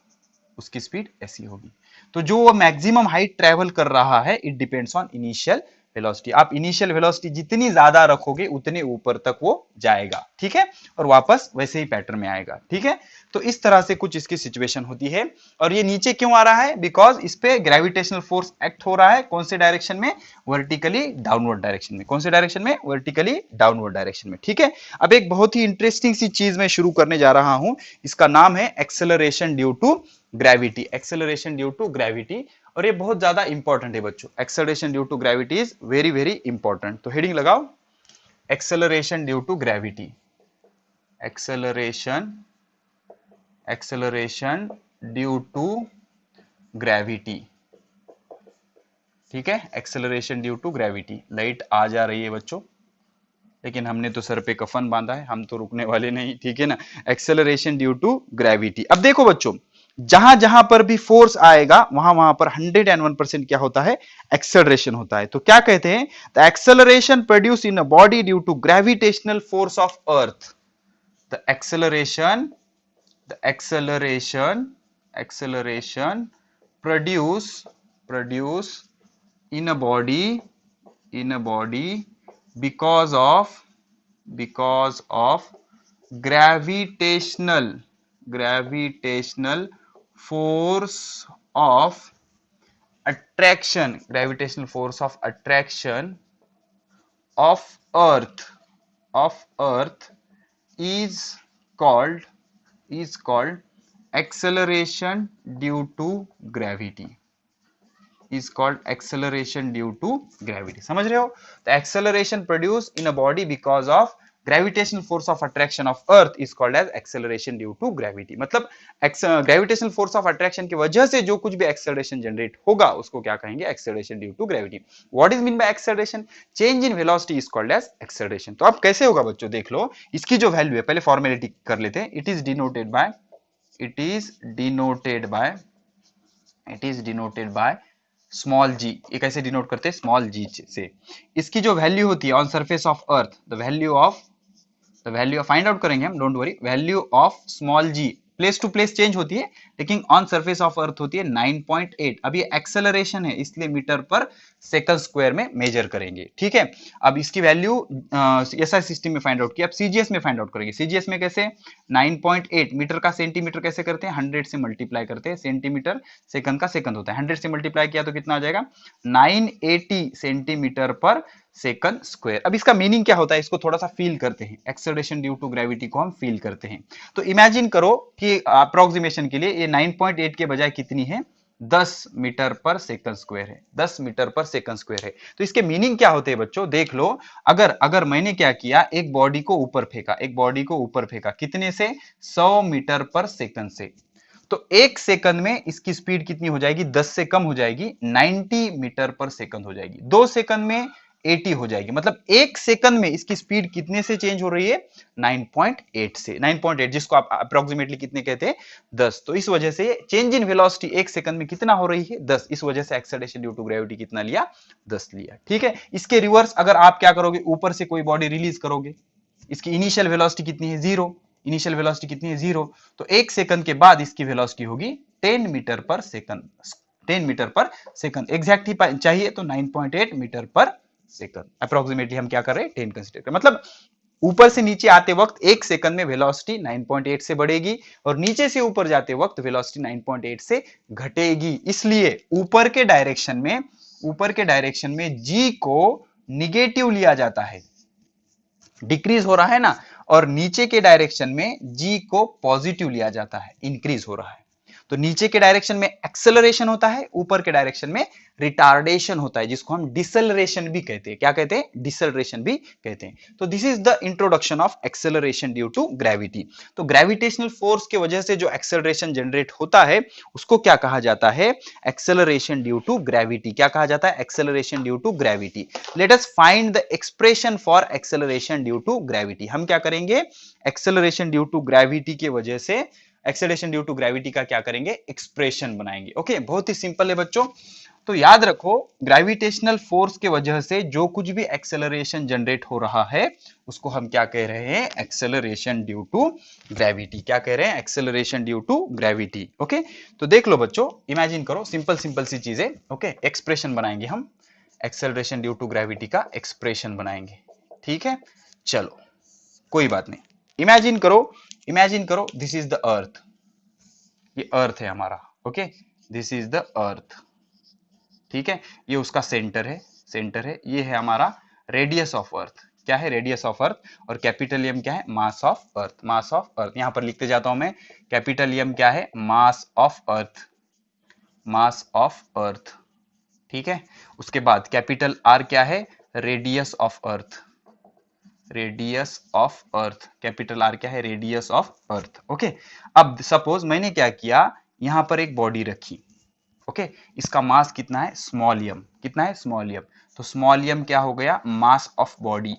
उसकी स्पीड ऐसी होगी। तो जो वो मैक्सिमम हाइट ट्रेवल कर रहा है, it depends on initial velocity. आप इनिशियल वेलोसिटी जितनी ज्यादा रखोगे उतने ऊपर तक वो जाएगा। ठीक है, और वापस वैसे ही पैटर्न में आएगा। ठीक है, तो इस तरह से कुछ इसकी सिचुएशन होती है। और ये नीचे क्यों आ रहा है, बिकॉज इस पे ग्रेविटेशनल फोर्स एक्ट हो रहा है। कौन से डायरेक्शन में, वर्टिकली डाउनवर्ड डायरेक्शन में। कौन से डायरेक्शन में, वर्टिकली डाउनवर्ड डायरेक्शन में। ठीक है, अब एक बहुत ही इंटरेस्टिंग सी चीज मैं शुरू करने जा रहा हूं, इसका नाम है acceleration due to gravity. Acceleration due to gravity, और ये बहुत ज्यादा इंपॉर्टेंट है बच्चों। Acceleration due to gravity is very very important. तो हेडिंग लगाओ, acceleration due to gravity. Acceleration due to gravity. ठीक है, acceleration due to gravity. Light आ जा रही है बच्चों, लेकिन हमने तो सर पे कफन बांधा है, हम तो रुकने वाले नहीं, ठीक है ना। Acceleration due to gravity. अब देखो बच्चों, जहां जहां पर भी फोर्स आएगा वहां वहां पर 101% क्या होता है, एक्सेलरेशन होता है। तो क्या कहते हैं, the acceleration produce in a body due to gravitational force of earth. The acceleration, the acceleration produce in a body because of gravitational force of attraction of earth is called acceleration due to gravity, is called acceleration due to gravity। समझ रहे हो? The acceleration produced in a body because of gravitational force of attraction of earth is called as acceleration due to gravity। मतलब gravitational force of attraction की वजह से जो कुछ भी acceleration generate होगा उसको क्या कहेंगे, acceleration due to gravity। What is mean by acceleration? Change in velocity is called as acceleration। तो अब कैसे होगा बच्चों, देख लो, इसकी जो वैल्यू है, पहले फॉर्मेलिटी कर लेते हैं। it is denoted by small g. ये कैसे डिनोट करते हैं, स्मॉल जी से। इसकी जो वैल्यू होती है on surface of earth, the value of find out करेंगे हम, don't worry. Value of small G place to place change होती है, लेकिन ऑन सरफेस ऑफ अर्थ होती है 9.8। अब ये एक्सेलरेशन है, इसलिए मीटर पर सेकंड स्क्वायर में मेजर करेंगे, ठीक है। अब इसकी वैल्यू एसआई सिस्टम में फाइंड आउट किया, अब सीजीएस में फाइंड आउट करेंगे। सीजीएस में कैसे, 9.8 मीटर का सेंटीमीटर कैसे करते हैं, 100 से मल्टीप्लाई करते हैं। सेंटीमीटर सेकंड का सेकंड होता है, 100 से मल्टीप्लाई किया तो कितना आ जाएगा, 980 सेंटीमीटर पर सेकंड स्क्वायर। अब इसका मीनिंग क्या होता है, इसको थोड़ा सा फील करते हैं। एक्सेलरेशन ड्यू टू ग्रेविटी को हम फील करते हैं। तो इमेजिन करो कि अप्रोक्सीमेशन के लिए ये 9.8 के बजाय कितनी है, 10 मीटर पर सेकंड स्क्वायर है, 10 मीटर पर सेकंड स्क्वायर है। तो इसके मीनिंग क्या होते हैं बच्चों, देख लो। अगर मैंने क्या किया, एक बॉडी को ऊपर फेंका, कितने से, 100 मीटर पर सेकंड से, तो एक सेकंड में इसकी स्पीड कितनी हो जाएगी, 10 से कम हो जाएगी, 90 मीटर पर सेकंड हो जाएगी। 2 सेकंड में 80 हो जाएगी। मतलब एक सेकंड में इसकी स्पीड कितने से चेंज हो रही है, 9.8 से। 9.8 जिसको आप अप्रोक्सीमेटली कितने कहते हैं, 10। तो इस वजह से चेंज इन वेलोसिटी एक सेकंड में कितना हो रही है, 10। इस वजह से एक्सेलरेशन ड्यू टू ग्रेविटी कितना लिया, 10 लिया, ठीक है। इसके रिवर्स अगर आप क्या करोगे, ऊपर से कोई बॉडी रिलीज करोगे, इसकी इनिशियल वेलोसिटी कितनी है, 0। इनिशियल वेलोसिटी कितनी है, 0। तो एक सेकंड के बाद इसकी वेलोसिटी होगी 10 मीटर पर सेकंड। 10 मीटर पर सेकंड एग्जैक्ट ही चाहिए, तो 9.8 मीटर पर सेकंड। अप्रोक्सीमेटली हम क्या कर रहे हैं, 10 कंसीडर कर, मतलब ऊपर से नीचे आते वक्त एक सेकंड में वेलोसिटी 9.8 से बढ़ेगी, और नीचे से ऊपर जाते वक्त वेलोसिटी 9.8 से घटेगी। इसलिए ऊपर के डायरेक्शन में जी को निगेटिव लिया जाता है, डिक्रीज हो रहा है ना, और नीचे के डायरेक्शन में जी को पॉजिटिव लिया जाता है, इंक्रीज हो रहा है। तो नीचे के डायरेक्शन में एक्सेलरेशन होता है, ऊपर के डायरेक्शन में रिटार्डेशन होता है, जिसको हम डिसेलरेशन भी कहते हैं। क्या कहते हैं, डिसेलरेशन भी कहते हैं। तो this is the introduction of acceleration due to gravity. तो ग्रेविटेशनल फोर्स की वजह से जो एक्सेलरेशन जनरेट होता है उसको क्या कहा जाता है, एक्सेलरेशन ड्यू टू ग्रेविटी। क्या कहा जाता है, acceleration due to gravity. Let us find the expression for acceleration due to gravity. हम क्या करेंगे, एक्सेलरेशन ड्यू टू ग्रेविटी की वजह से एक्सेलरेशन ड्यू टू ग्रेविटी का क्या करेंगे, एक्सप्रेशन बनाएंगे। ओके, बहुत ही सिंपल है बच्चों। तो याद रखो, ग्रेविटेशनल फोर्स के वजह से जो कुछ भी एक्सेलरेशन जनरेट हो रहा है उसको हम क्या कह रहे हैं, एक्सेलरेशन ड्यू टू ग्रेविटी। क्या कह रहे हैं, acceleration due to gravity. Okay, तो देख लो बच्चों, इमेजिन करो, सिंपल सी चीजें। ओके, एक्सप्रेशन बनाएंगे हम, एक्सेलरेशन ड्यू टू ग्रेविटी का एक्सप्रेशन बनाएंगे, ठीक है। चलो कोई बात नहीं, इमेजिन करो दिस इज द अर्थ, ये अर्थ है हमारा। Okay, this is the earth, ठीक है। ये उसका सेंटर है, ये है हमारा रेडियस ऑफ अर्थ। क्या है, रेडियस ऑफ अर्थ। और कैपिटल एम क्या है, मास ऑफ अर्थ। यहां पर लिखते जाता हूं मैं, कैपिटल एम क्या है, मास ऑफ अर्थ, ठीक है। उसके बाद कैपिटल आर क्या है, radius of earth, capital R क्या है, रेडियस ऑफ अर्थ। ओके, अब सपोज मैंने क्या किया, यहां पर एक बॉडी रखी। ओके, इसका मास कितना है, स्मॉल एम। कितना है, स्मॉल एम। तो स्मॉल एम क्या हो गया, mass of body.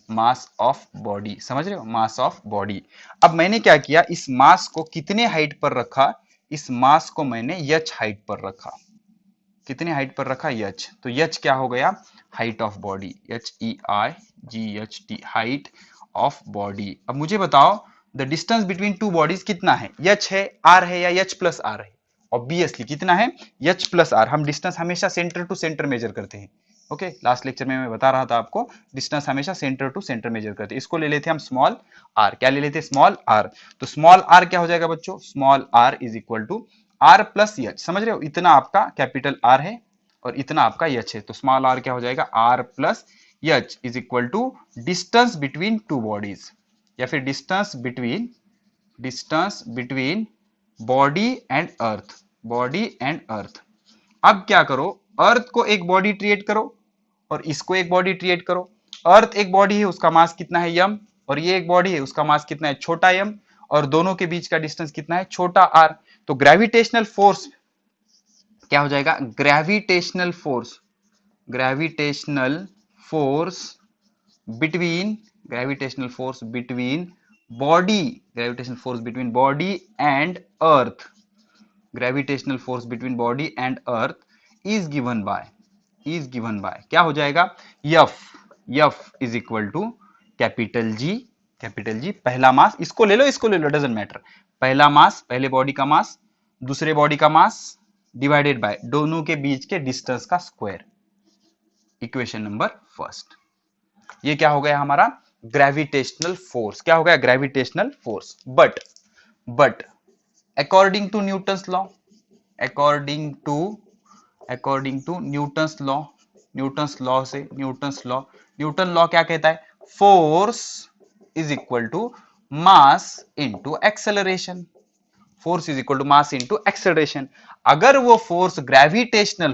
Mass of body, समझ रहे हो, मास ऑफ बॉडी। अब मैंने क्या किया, इस मास को कितने हाइट पर रखा, इस मास को मैंने यच हाइट पर रखा। कितने हाइट पर रखा, यच, तो यच क्या हो गया, height of body, HEIGHT, height of body. अब मुझे बताओ the distance between two bodies कितना है, यच है, आर है, या यच प्लस आर है। ऑब्वियसली कितना है, यच प्लस आर। हम डिस्टेंस हमेशा सेंटर टू सेंटर मेजर करते हैं। ओके, लास्ट लेक्चर में मैं बता रहा था आपको, डिस्टेंस हमेशा सेंटर टू सेंटर मेजर करते हैं। इसको ले लेते हैं हम स्मॉल आर, क्या ले लेते हैं, स्मॉल आर। तो स्मॉल आर क्या हो जाएगा बच्चों, small r is equal to r plus h, समझ रहे हो, इतना आपका कैपिटल आर है और इतना आपका यच है, तो स्मॉल आर क्या हो जाएगा, R plus H is equal to distance between two bodies, या फिर distance between body and earth, body and earth. अब क्या करो, अर्थ को एक बॉडी ट्रीट करो और इसको एक बॉडी ट्रीट करो। अर्थ एक बॉडी है, उसका मास कितना है, यम, और ये एक बॉडी है, उसका मास कितना है, छोटा यम, और दोनों के बीच का डिस्टेंस कितना है, छोटा आर। तो ग्रेविटेशनल फोर्स क्या हो जाएगा, gravitational force between body, gravitational force between body and earth, gravitational force between body and earth is given by क्या हो जाएगा, F is equal to capital G, पहला मास, इसको ले लो, डजंट मैटर, पहला मास, पहले बॉडी का मास, दूसरे बॉडी का मास, डिवाइडेड बाय दोनों के बीच के डिस्टेंस का स्क्वायर, इक्वेशन नंबर फर्स्ट। ये क्या हो गया हमारा, ग्रेविटेशनल फोर्स, क्या हो गया, gravitational force. But according to Newton's law, according to Newton law क्या कहता है, force is equal to mass into acceleration, force is equal to mass into acceleration. अगर वो फोर्स ग्रेविटेशनल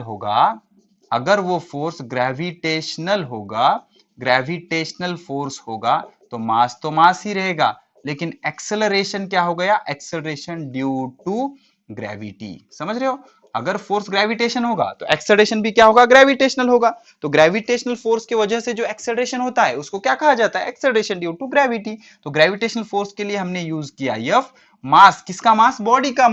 होगा तो मास ही रहेगा, लेकिन एक्सेलरेशन क्या हो गया, एक्सेलरेशन ड्यू टू ग्रेविटी, समझ रहे हो। अगर फोर्स ग्रेविटेशन होगा तो एक्सेलरेशन भी क्या होगा, ग्रेविटेशनल होगा। तो ग्रेविटेशनल फोर्स की वजह से जो एक्सेलरेशन होता है उसको क्या कहा जाता है, एक्सेलरेशन ड्यू टू ग्रेविटी। तो ग्रेविटेशनल फोर्स के लिए हमने यूज किया एफ, मास, किसका मास, बॉडी का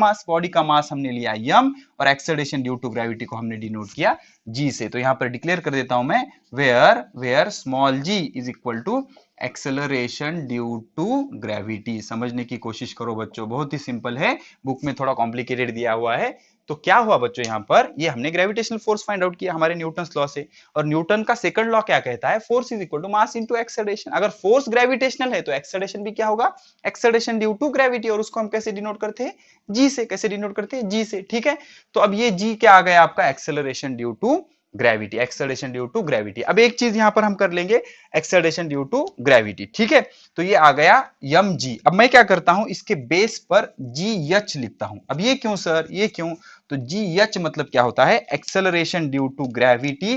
मास हमने लिया यम, और एक्सेलरेशन ड्यू टू ग्रेविटी को हमने डिनोट किया जी से। तो यहां पर डिक्लेयर कर देता हूं मैं, where small G is equal to acceleration due to gravity. समझने की कोशिश करो बच्चों, बहुत ही सिंपल है, बुक में थोड़ा कॉम्प्लिकेटेड दिया हुआ है। तो क्या हुआ बच्चों, यहां पर ये हमने ग्रेविटेशनल फोर्स फाइंड आउट किया हमारे न्यूटन्स लॉ से, और न्यूटन का सेकंड लॉ क्या कहता है, force is equal to mass into acceleration. अगर फोर्स ग्रेविटेशनल है तो एक्सेलरेशन भी क्या होगा, एक्सेलरेशन ड्यू टू ग्रेविटी, और उसको हम कैसे डिनोट करते हैं, जी से। कैसे डिनोट करते हैं, जी से, ठीक है। तो अब ये जी क्या आ गया आपका, acceleration due to gravity, acceleration due to gravity. अब एक चीज यहां पर हम कर लेंगे, एक्सेलरेशन ड्यू टू ग्रेविटी, ठीक है। तो ये आ गया यम जी। अब मैं क्या करता हूं, इसके बेस पर जी एच लिखता हूं। अब ये क्यों सर, ये क्यों, तो जी एच मतलब क्या होता है, acceleration due to gravity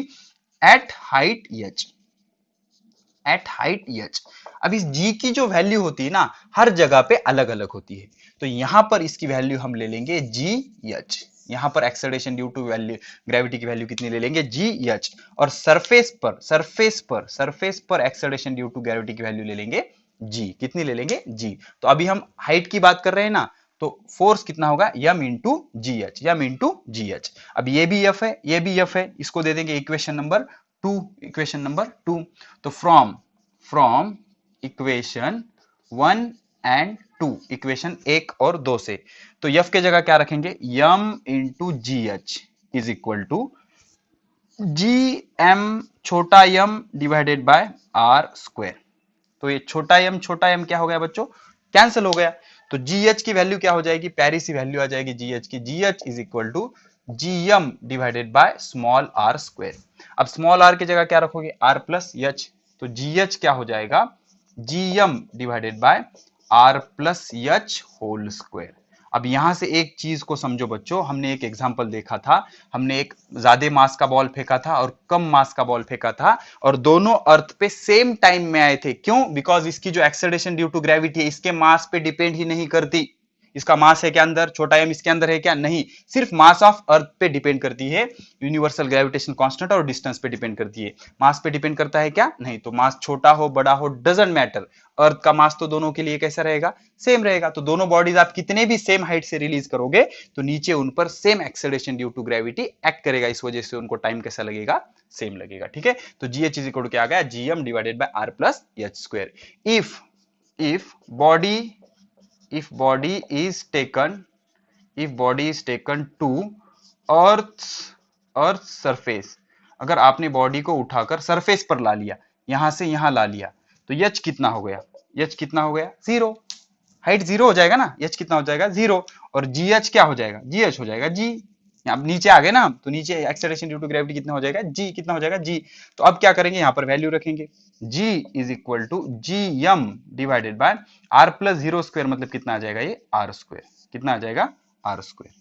at height H. अब इस जी की जो वैल्यू होती है ना, हर जगह पे अलग अलग होती है। तो यहां पर इसकी वैल्यू हम ले लेंगे जी एच, यहां पर acceleration due to value gravity की वैल्यू कितनी ले लेंगे, जी एच, और सरफेस पर एक्सेलरेशन ड्यू टू ग्रेविटी की वैल्यू ले लेंगे जी, कितनी ले लेंगे, जी। तो अभी हम हाइट की बात कर रहे हैं ना, तो फोर्स कितना होगा, यम इंटू जी एच, अब ये भी एफ है, ये भी एफ है, इसको दे देंगे इक्वेशन नंबर टू। तो फ्रॉम इक्वेशन 1 एंड 2, इक्वेशन 1 और 2 से, तो एफ के जगह क्या रखेंगे, m into g H is equal to ji m छोटा m divided by r square. तो ये छोटा एम क्या हो गया बच्चों, कैंसिल हो गया। तो जी एच की वैल्यू क्या हो जाएगी, प्यारी सी वैल्यू आ जाएगी जी एच की, G H is equal to ji M divided by small R square. अब स्मॉल आर की जगह क्या रखोगे, आर प्लस एच, तो जी एच क्या हो जाएगा, G M divided by R plus H whole square. अब यहां से एक चीज को समझो बच्चों, हमने एक एग्जांपल देखा था, हमने एक ज्यादा मास का बॉल फेंका था और कम मास का बॉल फेंका था, और दोनों अर्थ पे सेम टाइम में आए थे। क्यों, बिकॉज इसकी जो एक्सेलरेशन ड्यू टू ग्रेविटी है इसके मास पे डिपेंड ही नहीं करती, इसका मास है क्या अंदर, छोटा m इसके अंदर है क्या, नहीं, सिर्फ मास ऑफ अर्थ पे डिपेंड करती है यूनिवर्सल ग्रेविटेशन कांस्टेंट, और डिस्टेंस पे डिपेंड करती है। मास पे डिपेंड करता है क्या, नहीं, तो मास छोटा हो बड़ा हो डजंट मैटर, अर्थ का मास तो दोनों के लिए कैसा रहेगा, सेम रहेगा। तो दोनों बॉडीज आप कितने भी सेम हाइट से रिलीज करोगे तो नीचे उन पर same acceleration due to gravity act करेगा, इस वजह से उनको टाइम कैसा लगेगा, सेम लगेगा। ठीक है, तो GH इज इक्वल टू क्या आ गया, GM divided by R plus H square. if body is taken to earth surface, अगर आपने बॉडी को उठाकर सरफेस पर ला लिया, यहां से यहां ला लिया, तो H कितना हो गया, H कितना हो गया, जीरो, हाइट जीरो हो जाएगा ना, H कितना हो जाएगा, जीरो, और GH क्या हो जाएगा, GH हो जाएगा G। अब नीचे आ गए ना, तो नीचे एक्सेलरेशन ड्यू टू ग्रेविटी कितना हो जाएगा, G कितना हो जाएगा, G। तो अब क्या करेंगे, यहाँ पर वैल्यू रखेंगे, G is equal to GM divided by R plus zero square, मतलब कितना आ जाएगा, ये R स्क्वायर, कितना आ जाएगा, R स्क्वायर।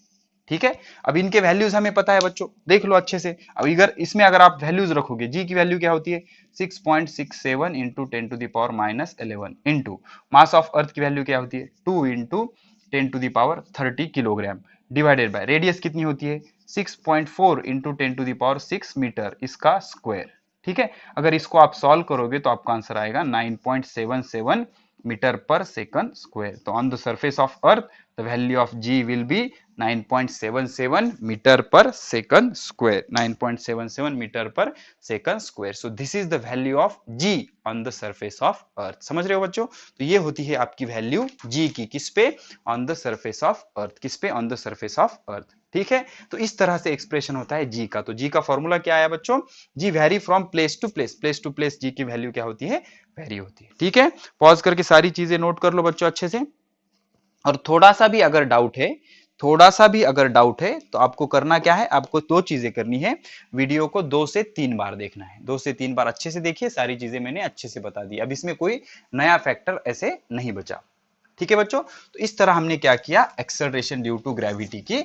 ठीक है, अब इनके वैल्यूज हमें पता है बच्चों, देख लो अच्छे से। अब इधर इसमें अगर आप वैल्यूज रखोगे, G की वैल्यू क्या होती है, 6.67 into 10 to the power minus 11 into mass of earth की वैल्यू क्या होती है, 2 into 10 to the power 30 kilogram, divided by radius कितनी होती है, 6.4 into 10 to the power 6 metre, इसका स्क्वायर। ठीक है, अगर इसको आप सॉल्व करोगे तो आपका आंसर आएगा 9.77 मीटर पर सेकंड स्क्वायर। तो on the surface of earth the value of G will be 9.77 metre पर सेकंड स्क्वायर, 9.77 मीटर पर second square. So this is the value of G on the surface of earth. समझ रहे हो बच्चों, तो ये होती है आपकी वैल्यू G की, किस पे, ऑन द सरफेस ऑफ अर्थ, किस पे, ऑन द सरफेस ऑफ अर्थ। ठीक है, तो इस तरह से एक्सप्रेशन होता है G का। तो G का फॉर्मूला क्या आया बच्चों, G vary from place to place, place to place G की वैल्यू क्या होती है, वेरी होती है। ठीक है, पॉज करके सारी चीजें नोट कर लो बच्चों अच्छे से, और थोड़ा सा भी अगर डाउट है, थोड़ा सा भी अगर डाउट है तो आपको करना क्या है, आपको दो चीजें करनी है, वीडियो को 2 से 3 बार देखना है, 2 से 3 बार अच्छे से देखिए, सारी चीजें मैंने अच्छे से बता दी, अब इसमें कोई नया फैक्टर ऐसे नहीं बचा। ठीक है बच्चों, तो इस तरह हमने क्या किया, एक्सेलरेशन ड्यू टू ग्रेविटी की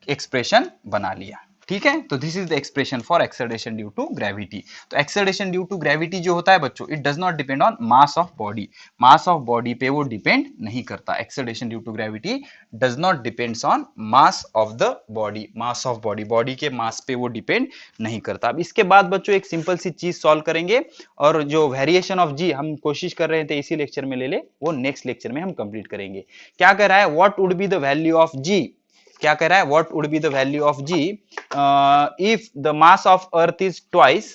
एक्सप्रेशन बना लिया। ठीक है, तो this is the expression for acceleration due to gravity. तो एक्सेलरेशन ड्यू टू ग्रेविटी जो होता है बच्चों, it does not depend on mass of body, mass of body पे वो डिपेंड नहीं करता। Acceleration due to gravity does not depends on mass of the body, mass of body, body के mass पे वो डिपेंड नहीं करता। अब इसके बाद बच्चों एक सिंपल सी चीज सॉल्व करेंगे, और जो वेरिएशन ऑफ G हम कोशिश कर रहे थे इसी लेक्चर में ले ले, वो नेक्स्ट लेक्चर में हम कंप्लीट करेंगे। क्या कह रहा है, what would be the value of G, क्या कह रहा है, what would be the value of G if the mass of earth is twice,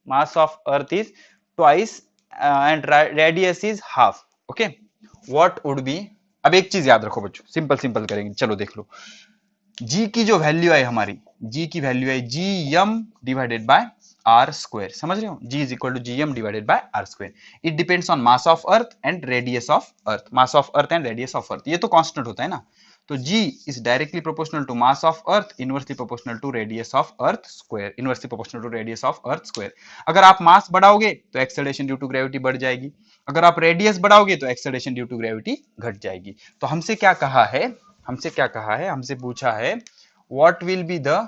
mass of earth is twice and radius is half. Okay, what would be, अब एक चीज याद रखो बच्चों, सिंपल सिंपल करेंगे, चलो देख लो। G की जो वैल्यू है हमारी, G की वैल्यू है GM divided by R square, समझ रहे हो, G is equal to GM divided by R square. It depends on mass of earth and radius of earth, mass of earth and radius of earth, ये तो constant होता है ना। तो G is directly proportional to mass of earth, inversely proportional to radius of earth square, inversely proportional to radius of earth square। अगर आप मास बढ़ाओगे तो acceleration due to gravity बढ़ जाएगी, अगर आप रेडियस बढ़ाओगे तो एक्सेलरेशन ड्यू टू ग्रेविटी घट जाएगी। तो हमसे क्या कहा है, हमसे क्या कहा है, हमसे पूछा है what will be the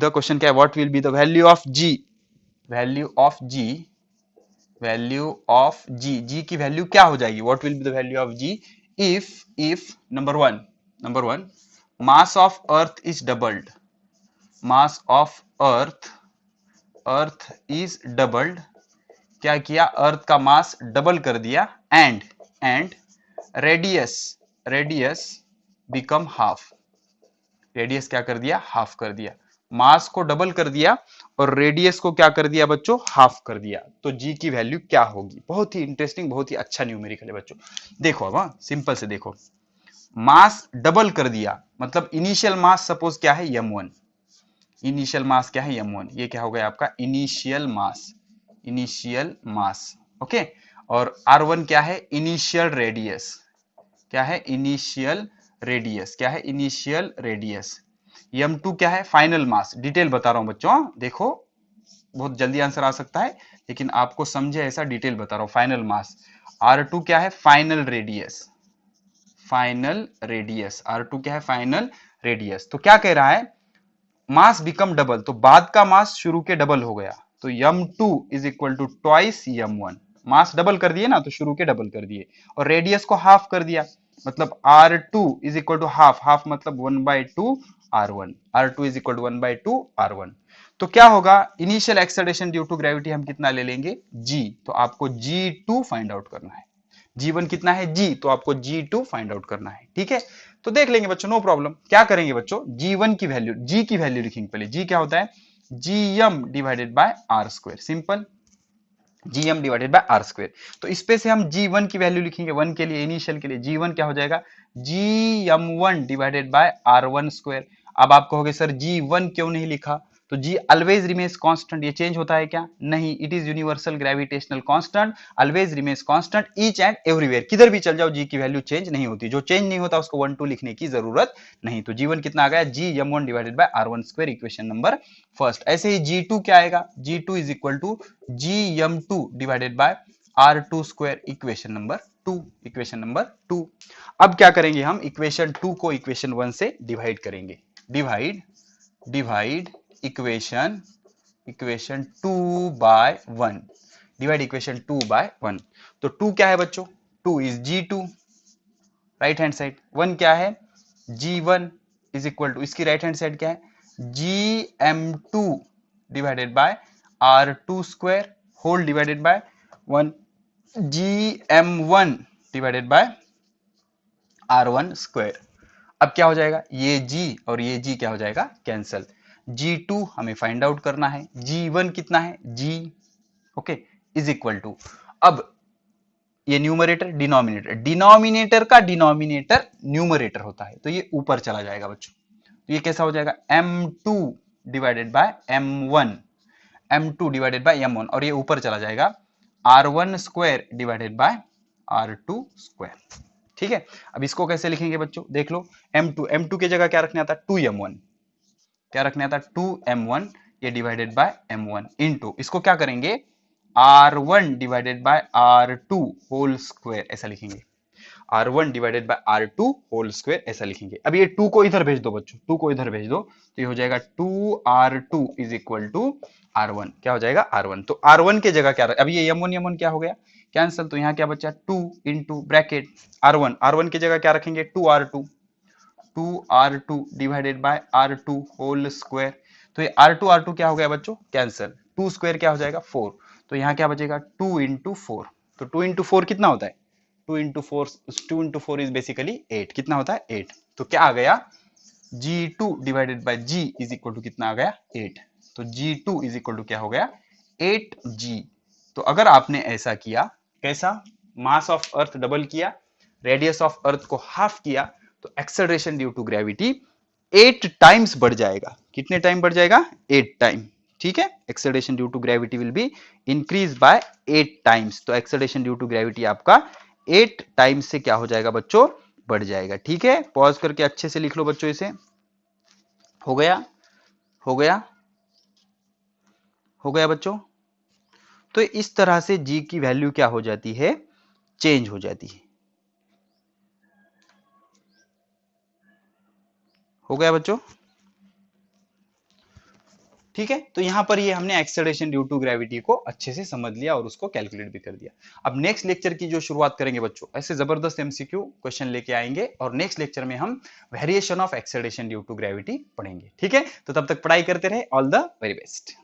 question क्या है, what will be the value of G, value of G, value of G, G की वैल्यू क्या हो जाएगी, what will be the value of G if number one mass of earth is doubled, mass of earth is doubled, क्या किया, अर्थ का मास double कर दिया, and radius become half, radius क्या कर दिया, हाफ कर दिया, मास को डबल कर दिया और रेडियस को क्या कर दिया बच्चों, हाफ कर दिया। तो G की वैल्यू क्या होगी, बहुत ही इंटरेस्टिंग, बहुत ही अच्छा न्यूमेरिकल है बच्चों। देखो अब सिंपल से देखो, मास डबल कर दिया मतलब इनिशियल मास सपोज क्या है m1, इनिशियल मास क्या है m1, ये क्या हो गया आपका इनिशियल मास, ओके, और r1 क्या है, इनिशियल रेडियस, क्या है, इनिशियल रेडियस, क्या है, इनिशियल रेडियस, m2 क्या है, फाइनल मास, डिटेल बता रहा हूं बच्चों, देखो बहुत जल्दी आंसर आ सकता है लेकिन आपको समझे ऐसा डिटेल बता रहा हूं, फाइनल मास, r2 क्या है, फाइनल रेडियस, r2 क्या है, फाइनल रेडियस। तो क्या कह रहा है, मास बिकम डबल, तो बाद का मास शुरू के डबल हो गया, तो m2 is equal to twice m1, mass double कर दिए ना, तो शुरू के डबल कर दिए, और रेडियस को हाफ कर दिया, मतलब R2 is equal to half, half मतलब 1/2 R1, R2 is equal to 1/2 R1। तो क्या होगा, initial acceleration due to gravity हम कितना ले लेंगे, G। तो आपको G2 फाइंड आउट करना है। G1 कितना है, G, तो आपको G2 फाइंड आउट करना है। ठीक है, तो देख लेंगे बच्चों, नो प्रॉब्लम। क्या करेंगे बच्चों, G1 की वैल्यू, G की वैल्यू लिखेंगे पहले। G क्या होता है, GM divided by R square, simple, GM divided by R square. तो इस पे से हम G1 की वैल्यू लिखेंगे, 1 के लिए, इनिशियल के लिए। G1 क्या हो जाएगा, GM1 divided by R1 square. अब आप कहोगे सर G1 क्यों नहीं लिखा, तो G ऑलवेज रिमेन्स कांस्टेंट, ये चेंज होता है क्या, नहीं, it is universal gravitational constant, always remains constant each and everywhere, किधर भी चल जाओ G की वैल्यू चेंज नहीं होती, जो चेंज नहीं होता उसको 1 2 लिखने की जरूरत नहीं। तो G1 कितना आ गया, GM1 divided by R1 square, equation number first. ऐसे ही G2 क्या आएगा, G2 is equal to GM2 divided by R2 square, equation number 2, equation number 2। अब क्या करेंगे हम, इक्वेशन 2 को इक्वेशन 1 से डिवाइड करेंगे, divide, divide equation, equation 2 by 1, divide equation 2 by 1। तो 2 क्या है बच्चों, 2 is G2, right hand side, 1 क्या है, G1 इज इक्वल टू, इसकी राइट हैंड साइड क्या है, GM2 divided by R2 square whole divided by 1, GM1 divided by R1 square. अब क्या हो जाएगा, ये G और ये G क्या हो जाएगा, कैंसल। G2 हमें फाइंड आउट करना है, G1 कितना है, G, okay, is equal to, अब ये न्यूमरेटर डिनोमिनेटर, डिनोमिनेटर का डिनोमिनेटर न्यूमरेटर होता है, तो ये ऊपर चला जाएगा बच्चों। तो ये कैसा हो जाएगा, M2 divided by M1, M2 divided by M1, और ये ऊपर चला जाएगा R1 square divided by R2 square. ठीक है, अब इसको कैसे लिखेंगे बच्चों, देख लो, M2 की जगह क्या रखने आता है, 2M1, क्या रखने आता है, 2M1, ये डिवाइडेड बाय M1 इनटू, इसको क्या करेंगे, R1 divided by R2 whole square, ऐसा लिखेंगे, R1 divided by R2 whole square, ऐसा लिखेंगे। अब ये 2 को इधर भेज दो बच्चों, 2 को इधर भेज दो, तो ये हो जाएगा 2R2 is equal to R1, क्या हो जाएगा, R1। तो R1 की जगह क्या, अब ये M1 क्या हो गया, कैंसल, तो यहाँ क्या बचा, 2 इंटू ब्रैकेट R1, R1 की जगह क्या रखेंगे, 2R2, 2R2 divided by R2 whole square. तो ये R2 क्या हो गया बच्चों, कैंसल, 2 स्क्वायर क्या हो जाएगा, 4, तो यहाँ क्या बचेगा, 2 इंटू 4, तो 2 इंटू 4 कितना होता है, 2 इंटू 4 इज बेसिकली 8, कितना होता है, 8। तो क्या आ गया, G2 divided by G is equal to कितना आ गया, 8। तो G2 इज इक्वल टू क्या हो गया, 8G। तो अगर आपने ऐसा किया, कैसा, मास ऑफ अर्थ डबल किया, रेडियस ऑफ अर्थ को हाफ किया, तो acceleration due to gravity 8 times बढ़ जाएगा। कितने टाइम बढ़ जाएगा, 8 टाइम। ठीक है, acceleration due to gravity will be increase by 8 times. तो एक्सेलरेशन ड्यू टू ग्रेविटी आपका 8 टाइम्स से क्या हो जाएगा बच्चों, बढ़ जाएगा। ठीक है, पॉज करके अच्छे से लिख लो बच्चों इसे। हो गया, हो गया, हो गया बच्चों। तो इस तरह से G की वैल्यू क्या हो जाती है, चेंज हो जाती है। हो गया बच्चों, ठीक है। तो यहां पर ये हमने एक्सेलरेशन ड्यू टू ग्रेविटी को अच्छे से समझ लिया और उसको कैलकुलेट भी कर दिया। अब नेक्स्ट लेक्चर की जो शुरुआत करेंगे बच्चों, ऐसे जबरदस्त एमसीक्यू क्वेश्चन लेके आएंगे और नेक्स्ट लेक्चर में हम variation of acceleration due to gravity पढ़ेंगे। ठीक है, तो तब तक पढ़ाई करते रहे। All the very best.